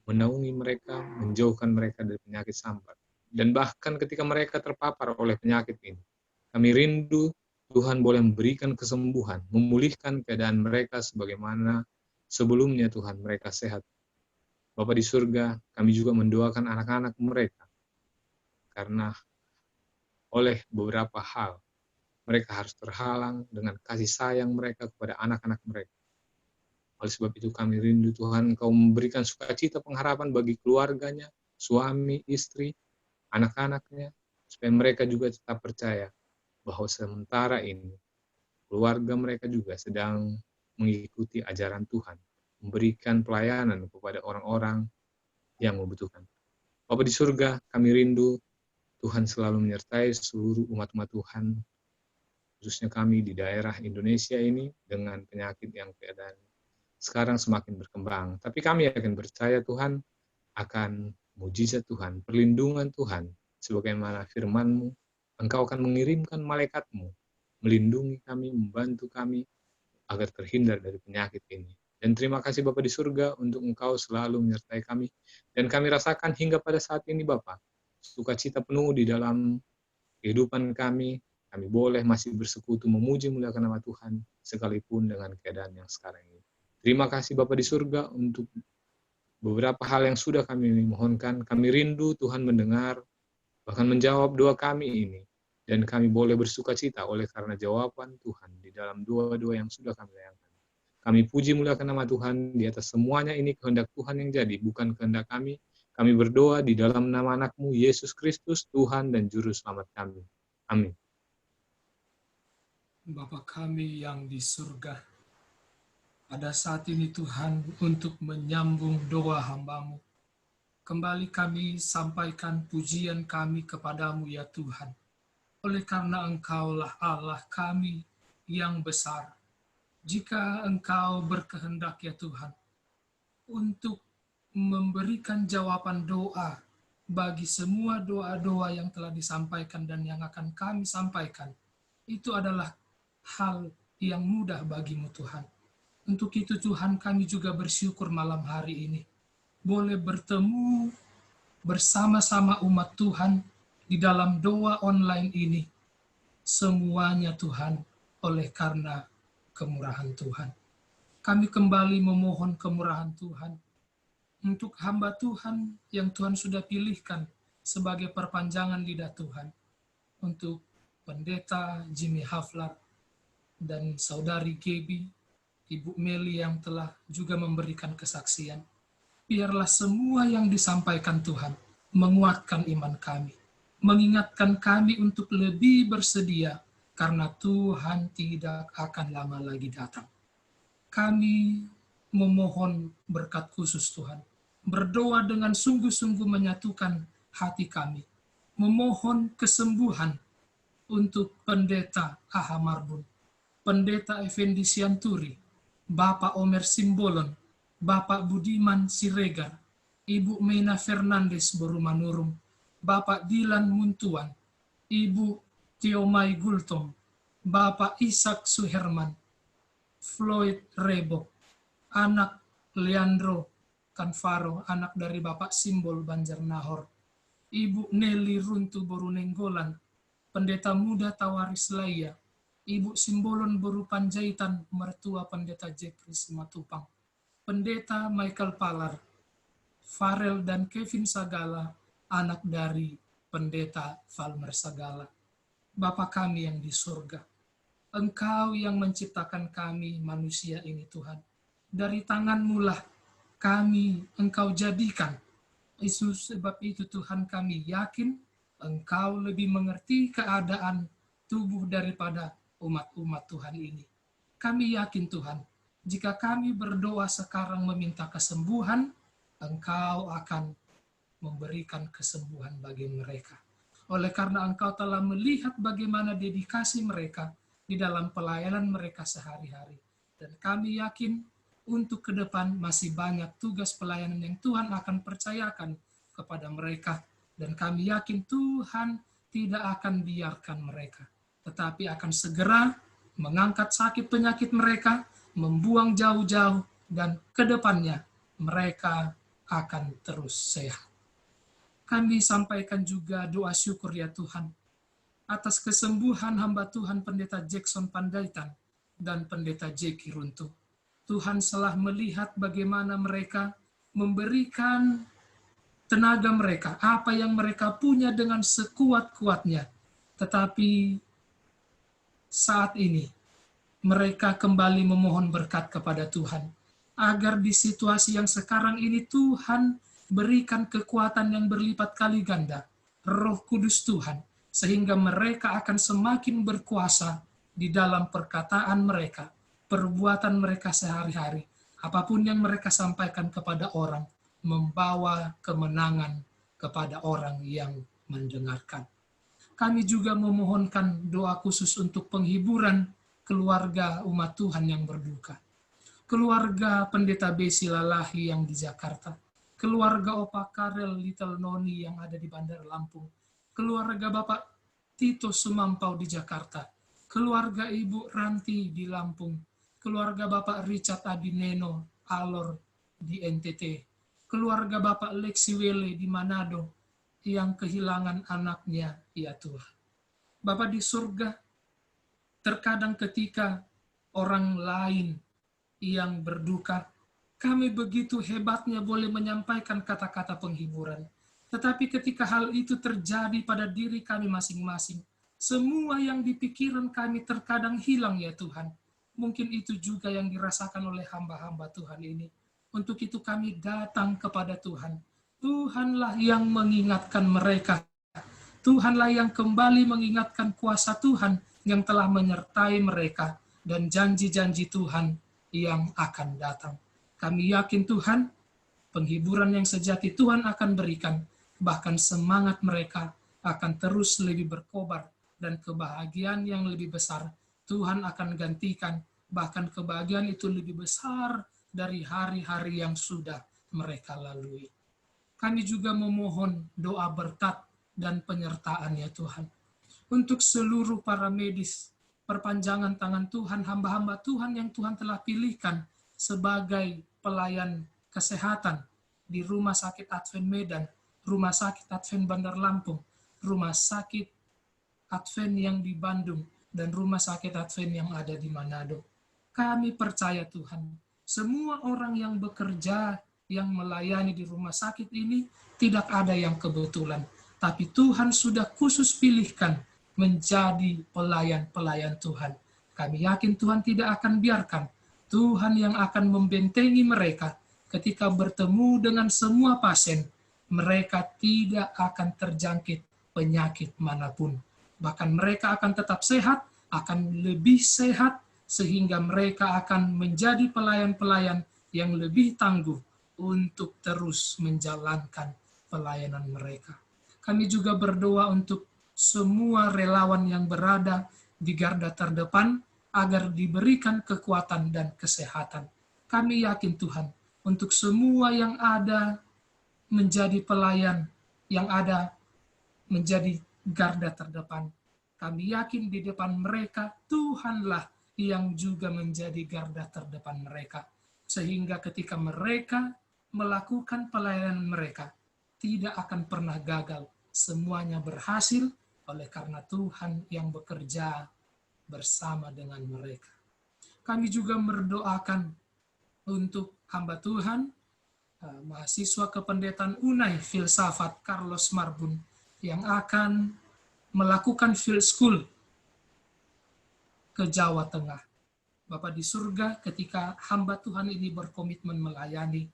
menaungi mereka, menjauhkan mereka dari penyakit sampar. Dan bahkan ketika mereka terpapar oleh penyakit ini, kami rindu Tuhan boleh memberikan kesembuhan, memulihkan keadaan mereka sebagaimana sebelumnya Tuhan mereka sehat. Bapa di surga, kami juga mendoakan anak-anak mereka. Karena oleh beberapa hal, mereka harus terhalang dengan kasih sayang mereka kepada anak-anak mereka. Oleh sebab itu kami rindu Tuhan, Engkau memberikan sukacita pengharapan bagi keluarganya, suami, istri, anak-anaknya, supaya mereka juga tetap percaya bahwa sementara ini keluarga mereka juga sedang mengikuti ajaran Tuhan, memberikan pelayanan kepada orang-orang yang membutuhkan. Bapa di surga, kami rindu Tuhan selalu menyertai seluruh umat-umat Tuhan, khususnya kami di daerah Indonesia ini dengan penyakit yang keadaan sekarang semakin berkembang. Tapi kami akan percaya Tuhan akan mujizat Tuhan, perlindungan Tuhan, sebagaimana firman-Mu, Engkau akan mengirimkan malaikat-Mu, melindungi kami, membantu kami, agar terhindar dari penyakit ini. Dan terima kasih Bapa di surga untuk Engkau selalu menyertai kami. Dan kami rasakan hingga pada saat ini Bapa, sukacita penuh di dalam kehidupan kami boleh masih bersekutu memuji muliakan nama Tuhan, sekalipun dengan keadaan yang sekarang ini. Terima kasih Bapa di surga untuk beberapa hal yang sudah kami mohonkan. Kami rindu Tuhan mendengar, bahkan menjawab doa kami ini. Dan kami boleh bersukacita oleh karena jawaban Tuhan di dalam doa-doa yang sudah kami layangkan. Kami puji muliakan nama Tuhan di atas semuanya ini, kehendak Tuhan yang jadi, bukan kehendak kami. Kami berdoa di dalam nama anak-Mu, Yesus Kristus, Tuhan dan Juru Selamat kami. Amin. Bapa kami yang di surga, pada saat ini Tuhan untuk menyambung doa hamba-Mu, kembali kami sampaikan pujian kami kepadamu ya Tuhan. Oleh karena Engkaulah Allah kami yang besar. Jika Engkau berkehendak ya Tuhan, untuk memberikan jawaban doa bagi semua doa-doa yang telah disampaikan dan yang akan kami sampaikan, itu adalah hal yang mudah bagimu Tuhan. Untuk itu Tuhan kami juga bersyukur malam hari ini boleh bertemu bersama-sama umat Tuhan di dalam doa online ini. Semuanya Tuhan oleh karena kemurahan Tuhan. Kami kembali memohon kemurahan Tuhan untuk hamba Tuhan yang Tuhan sudah pilihkan sebagai perpanjangan lidah Tuhan, untuk Pendeta Jimmy Haflar dan Saudari Gaby, Ibu Meli yang telah juga memberikan kesaksian. Biarlah semua yang disampaikan Tuhan menguatkan iman kami, mengingatkan kami untuk lebih bersedia, karena Tuhan tidak akan lama lagi datang. Kami memohon berkat khusus Tuhan, berdoa dengan sungguh-sungguh menyatukan hati kami, memohon kesembuhan untuk Pendeta Aha Marbun, Pendeta Effendi Sianturi, Bapak Omer Simbolon, Bapak Budiman Siregar, Ibu Mena Fernandes Borumanurung, Bapak Dilan Muntuan, Ibu Tiomai Gultom, Bapak Ishak Suherman, Floyd Rebo, anak Leandro Kanfaro, anak dari Bapak Simbol Banjarnahor, Ibu Nelly Runtu Borunenggolan, Pendeta Muda Tawaris Laya, Ibu Simbolon Boru Panjaitan, mertua Pendeta Jeffrey Simatupang, Pendeta Michael Palar, Farel dan Kevin Sagala, anak dari Pendeta Valmer Sagala. Bapa kami yang di surga, Engkau yang menciptakan kami manusia ini Tuhan. Dari tangan-Mu lah kami Engkau jadikan. Sebab itu Tuhan kami yakin Engkau lebih mengerti keadaan tubuh daripada umat-umat Tuhan ini. Kami yakin Tuhan, jika kami berdoa sekarang meminta kesembuhan, Engkau akan memberikan kesembuhan bagi mereka. Oleh karena Engkau telah melihat bagaimana dedikasi mereka di dalam pelayanan mereka sehari-hari. Dan kami yakin untuk ke depan masih banyak tugas pelayanan yang Tuhan akan percayakan kepada mereka. Dan kami yakin Tuhan tidak akan biarkan mereka, tetapi akan segera mengangkat sakit penyakit mereka, membuang jauh-jauh, dan ke depannya mereka akan terus sehat. Kami sampaikan juga doa syukur ya Tuhan, atas kesembuhan hamba Tuhan Pendeta Jackson Pandaitan dan Pendeta Jeki Runtuh. Tuhan telah melihat bagaimana mereka memberikan tenaga mereka, apa yang mereka punya dengan sekuat-kuatnya. Tetapi saat ini mereka kembali memohon berkat kepada Tuhan, agar di situasi yang sekarang ini Tuhan berikan kekuatan yang berlipat kali ganda, Roh Kudus Tuhan, sehingga mereka akan semakin berkuasa di dalam perkataan mereka, perbuatan mereka sehari-hari, apapun yang mereka sampaikan kepada orang, membawa kemenangan kepada orang yang mendengarkan. Kami juga memohonkan doa khusus untuk penghiburan keluarga umat Tuhan yang berduka. Keluarga Pendeta Besi Lalahi yang di Jakarta. Keluarga Opa Karel Little Noni yang ada di Bandar Lampung. Keluarga Bapak Tito Sumampau di Jakarta. Keluarga Ibu Ranti di Lampung. Keluarga Bapak Richard Abineno Alor di NTT. Keluarga Bapak Lexi Wele di Manado yang kehilangan anaknya, ya Tuhan. Bapa di surga, terkadang ketika orang lain yang berduka, kami begitu hebatnya boleh menyampaikan kata-kata penghiburan. Tetapi ketika hal itu terjadi pada diri kami masing-masing, semua yang di pikiran kami terkadang hilang, ya Tuhan. Mungkin itu juga yang dirasakan oleh hamba-hamba Tuhan ini. Untuk itu kami datang kepada Tuhan. Tuhanlah yang mengingatkan mereka. Tuhanlah yang kembali mengingatkan kuasa Tuhan yang telah menyertai mereka dan janji-janji Tuhan yang akan datang. Kami yakin Tuhan, penghiburan yang sejati Tuhan akan berikan, bahkan semangat mereka akan terus lebih berkobar dan kebahagiaan yang lebih besar Tuhan akan gantikan, bahkan kebahagiaan itu lebih besar dari hari-hari yang sudah mereka lalui. Kami juga memohon doa berkat dan penyertaan, ya Tuhan. Untuk seluruh para medis, perpanjangan tangan Tuhan, hamba-hamba Tuhan yang Tuhan telah pilihkan sebagai pelayan kesehatan di Rumah Sakit Advent Medan, Rumah Sakit Advent Bandar Lampung, Rumah Sakit Advent yang di Bandung, dan Rumah Sakit Advent yang ada di Manado. Kami percaya Tuhan, semua orang yang bekerja, yang melayani di rumah sakit ini, tidak ada yang kebetulan. Tapi Tuhan sudah khusus pilihkan menjadi pelayan-pelayan Tuhan. Kami yakin Tuhan tidak akan biarkan. Tuhan yang akan membentengi mereka ketika bertemu dengan semua pasien. Mereka tidak akan terjangkit penyakit manapun. Bahkan mereka akan tetap sehat, akan lebih sehat, sehingga mereka akan menjadi pelayan-pelayan yang lebih tangguh untuk terus menjalankan pelayanan mereka. Kami juga berdoa untuk semua relawan yang berada di garda terdepan agar diberikan kekuatan dan kesehatan. Kami yakin Tuhan, untuk semua yang ada menjadi pelayan, yang ada menjadi garda terdepan, kami yakin di depan mereka Tuhanlah yang juga menjadi garda terdepan mereka. Sehingga ketika mereka melakukan pelayanan mereka, tidak akan pernah gagal. Semuanya berhasil oleh karena Tuhan yang bekerja bersama dengan mereka. Kami juga berdoakan untuk hamba Tuhan, mahasiswa kependetaan UNAI Filsafat Carlos Marbun, yang akan melakukan field school ke Jawa Tengah. Bapa di surga, ketika hamba Tuhan ini berkomitmen melayani,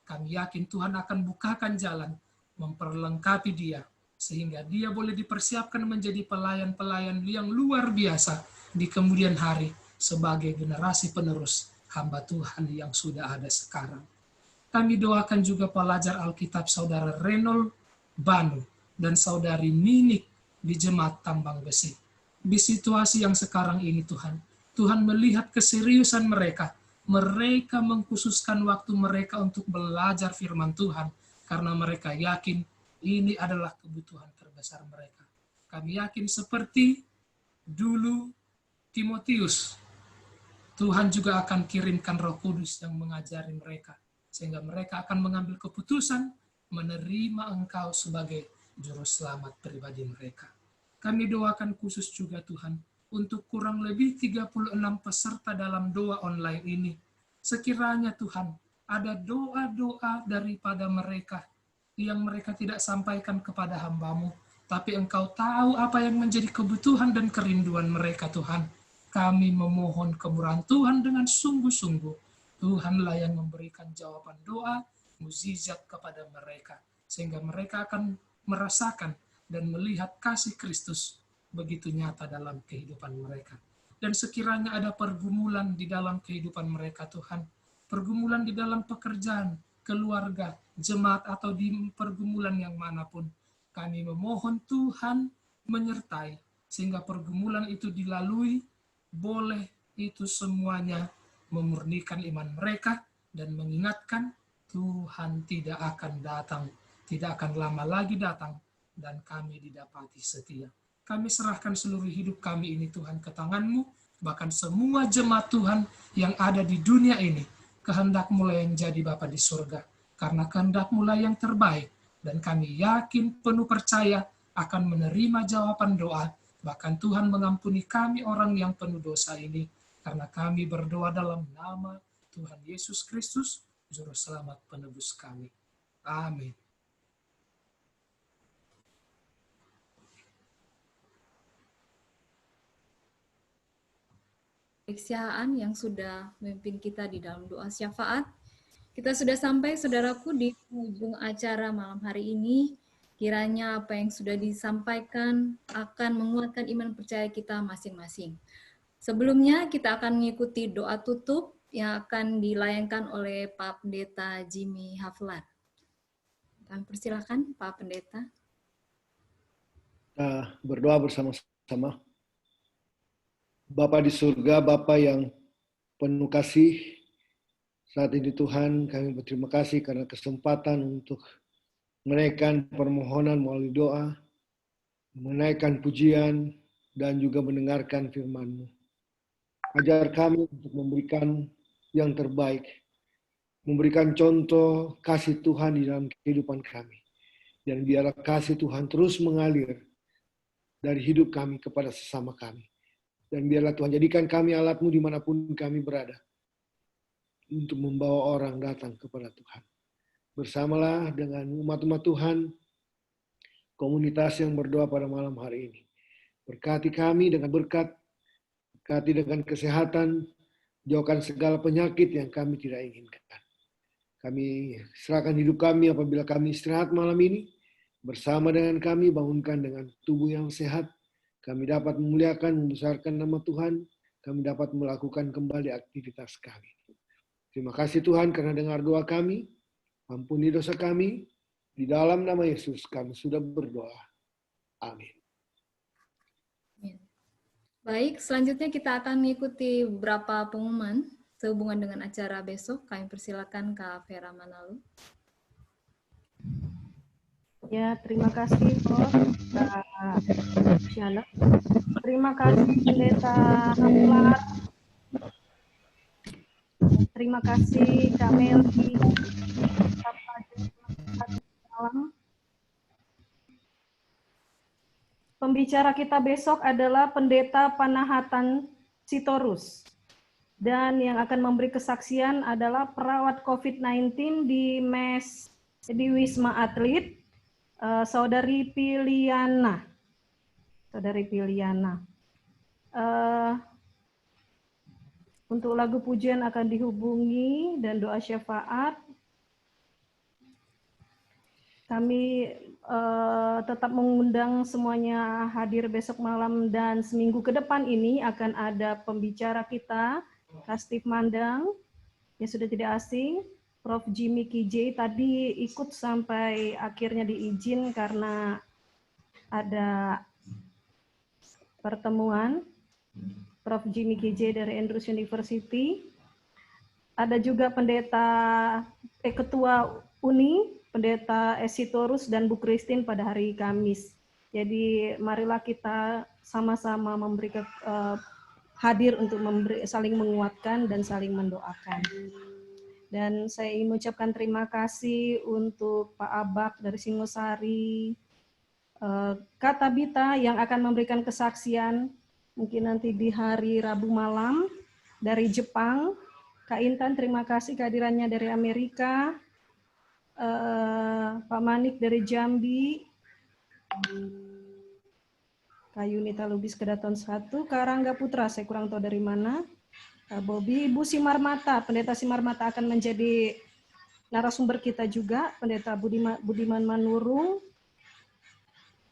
kami yakin Tuhan akan bukakan jalan, memperlengkapi dia, sehingga dia boleh dipersiapkan menjadi pelayan-pelayan yang luar biasa di kemudian hari sebagai generasi penerus hamba Tuhan yang sudah ada sekarang. Kami doakan juga pelajar Alkitab Saudara Renold Banu dan Saudari Ninik di Jemaat Tambang Besi. Di situasi yang sekarang ini Tuhan melihat keseriusan mereka. Mereka mengkhususkan waktu mereka untuk belajar firman Tuhan karena mereka yakin ini adalah kebutuhan terbesar mereka. Kami yakin seperti dulu Timotius, Tuhan juga akan kirimkan Roh Kudus yang mengajari mereka sehingga mereka akan mengambil keputusan menerima Engkau sebagai juru selamat pribadi mereka. Kami doakan khusus juga Tuhan, untuk kurang lebih 36 peserta dalam doa online ini. Sekiranya Tuhan, ada doa-doa daripada mereka yang mereka tidak sampaikan kepada hamba-Mu, tapi Engkau tahu apa yang menjadi kebutuhan dan kerinduan mereka Tuhan. Kami memohon kemurahan Tuhan dengan sungguh-sungguh. Tuhanlah yang memberikan jawaban doa, mukjizat kepada mereka, sehingga mereka akan merasakan dan melihat kasih Kristus begitu nyata dalam kehidupan mereka. Dan sekiranya ada pergumulan di dalam kehidupan mereka Tuhan, pergumulan di dalam pekerjaan, keluarga, jemaat, atau di pergumulan yang manapun, kami memohon Tuhan menyertai, sehingga pergumulan itu dilalui, boleh itu semuanya memurnikan iman mereka dan mengingatkan Tuhan tidak akan datang, tidak akan lama lagi datang, dan kami didapati setia. Kami serahkan seluruh hidup kami ini Tuhan ke tangan-Mu, bahkan semua jemaat Tuhan yang ada di dunia ini, kehendak-Mu lah yang jadi Bapa di surga, karena kehendak-Mu lah yang terbaik, dan kami yakin penuh percaya akan menerima jawaban doa, bahkan Tuhan mengampuni kami orang yang penuh dosa ini, karena kami berdoa dalam nama Tuhan Yesus Kristus, Juru Selamat penebus kami. Amin. Siaan yang sudah memimpin kita di dalam doa syafaat. Kita sudah sampai, saudaraku, di ujung acara malam hari ini. Kiranya apa yang sudah disampaikan akan menguatkan iman percaya kita masing-masing. Sebelumnya kita akan mengikuti doa tutup yang akan dilayangkan oleh Pak Pendeta Jimmy Haflar. Kami persilakan Pak Pendeta. Berdoa bersama-sama. Bapa di surga, Bapa yang penuh kasih, saat ini Tuhan kami berterima kasih karena kesempatan untuk menaikkan permohonan melalui doa, menaikkan pujian, dan juga mendengarkan firman-Mu. Ajar kami untuk memberikan yang terbaik, memberikan contoh kasih Tuhan di dalam kehidupan kami. Dan biarlah kasih Tuhan terus mengalir dari hidup kami kepada sesama kami. Dan biarlah Tuhan jadikan kami alat-Mu dimanapun kami berada, untuk membawa orang datang kepada Tuhan. Bersamalah dengan umat-umat Tuhan, komunitas yang berdoa pada malam hari ini. Berkati kami dengan berkat, berkati dengan kesehatan, jauhkan segala penyakit yang kami tidak inginkan. Kami serahkan hidup kami apabila kami istirahat malam ini, bersama dengan kami bangunkan dengan tubuh yang sehat, kami dapat memuliakan, membesarkan nama Tuhan, kami dapat melakukan kembali aktivitas kami. Terima kasih Tuhan karena dengar doa kami, ampuni dosa kami, di dalam nama Yesus kami sudah berdoa. Amin. Baik, selanjutnya kita akan mengikuti beberapa pengumuman sehubungan dengan acara besok. Kami persilakan Kak Vera Manalu. Ya, terima kasih Kak Syana. Terima kasih Pendeta Haflar. Terima kasih Kak Melki. Pembicara kita besok adalah Pendeta Panahatan Sitorus. Dan yang akan memberi kesaksian adalah perawat COVID-19 di Wisma Atlet, Saudari Piliana. Saudari Piliana. Untuk lagu pujian akan dihubungi dan doa syafaat. Kami tetap mengundang semuanya hadir besok malam dan seminggu ke depan ini akan ada pembicara kita, Kak Steve Mandang, yang sudah tidak asing, Prof. Jimmy KJ tadi ikut sampai akhirnya diizin karena ada pertemuan. Prof. Jimmy KJ dari Andrews University. Ada juga Ketua Uni, Pendeta Esitorus dan Bu Christine pada hari Kamis. Jadi marilah kita sama-sama hadir untuk saling menguatkan dan saling mendoakan. Dan saya ingin mengucapkan terima kasih untuk Pak Abak dari Singosari, Kak Tabita yang akan memberikan kesaksian mungkin nanti di hari Rabu malam dari Jepang. Kak Intan, terima kasih kehadirannya dari Amerika. Pak Manik dari Jambi. Kak Yunita Lubis Kedaton 1. Kak Rangga Putra, saya kurang tahu dari mana. Kak Bobi, Ibu Simar Mata, Pendeta Simar Mata akan menjadi narasumber kita juga. Pendeta Budiman Manurung.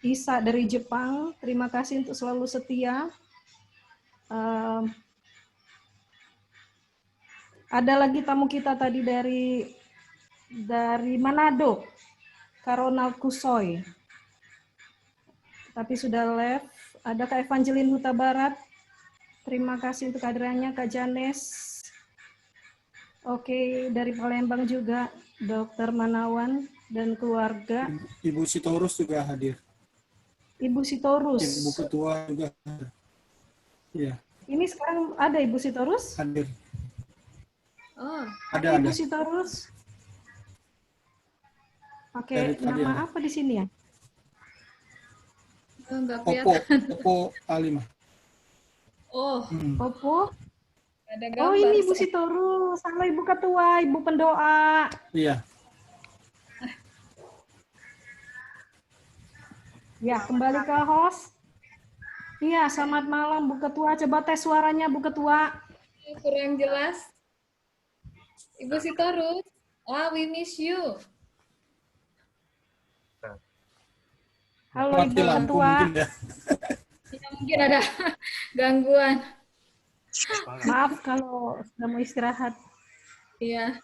Isa dari Jepang, terima kasih untuk selalu setia. Ada lagi tamu kita tadi dari Manado, Kak Ronald Kusoy. Tapi sudah left. Ada Kak Evangeline Huta Barat. Terima kasih untuk kehadirannya, Kak Janes. Oke, dari Palembang juga, Dr. Manawan dan keluarga. Ibu Sitorus juga hadir. Ibu Sitorus. Ibu Ketua juga hadir. Iya. Ini sekarang ada Ibu Sitorus? Hadir. Oh, Ada. Ibu Sitorus. Pakai nama apa di sini ya? enggak Opo kelihatan. A5. Oh, Popo. ada gambar. Oh, ini Ibu Sitorus. Halo Ibu Ketua, Ibu pendoa. Iya. Ya, kembali ke host. Iya, selamat malam Bu Ketua. Coba tes suaranya Bu Ketua. Kurang jelas. Ibu Sitorus, we miss you. Halo Ibu Lampu Ketua. mungkin ya. Ya, mungkin ada gangguan. Maaf kalau sudah mau istirahat. Iya.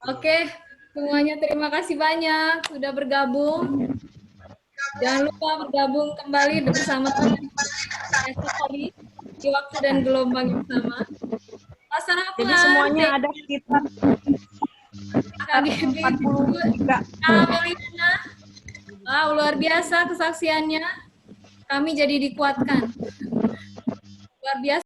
Oke, semuanya terima kasih banyak sudah bergabung. Jangan lupa bergabung kembali bersama esok hari di waktu dan gelombang yang sama. Pasar apa? Jadi semuanya ada sekitar 43. Melina. Wow, luar biasa kesaksiannya. Kami jadi dikuatkan. Luar biasa.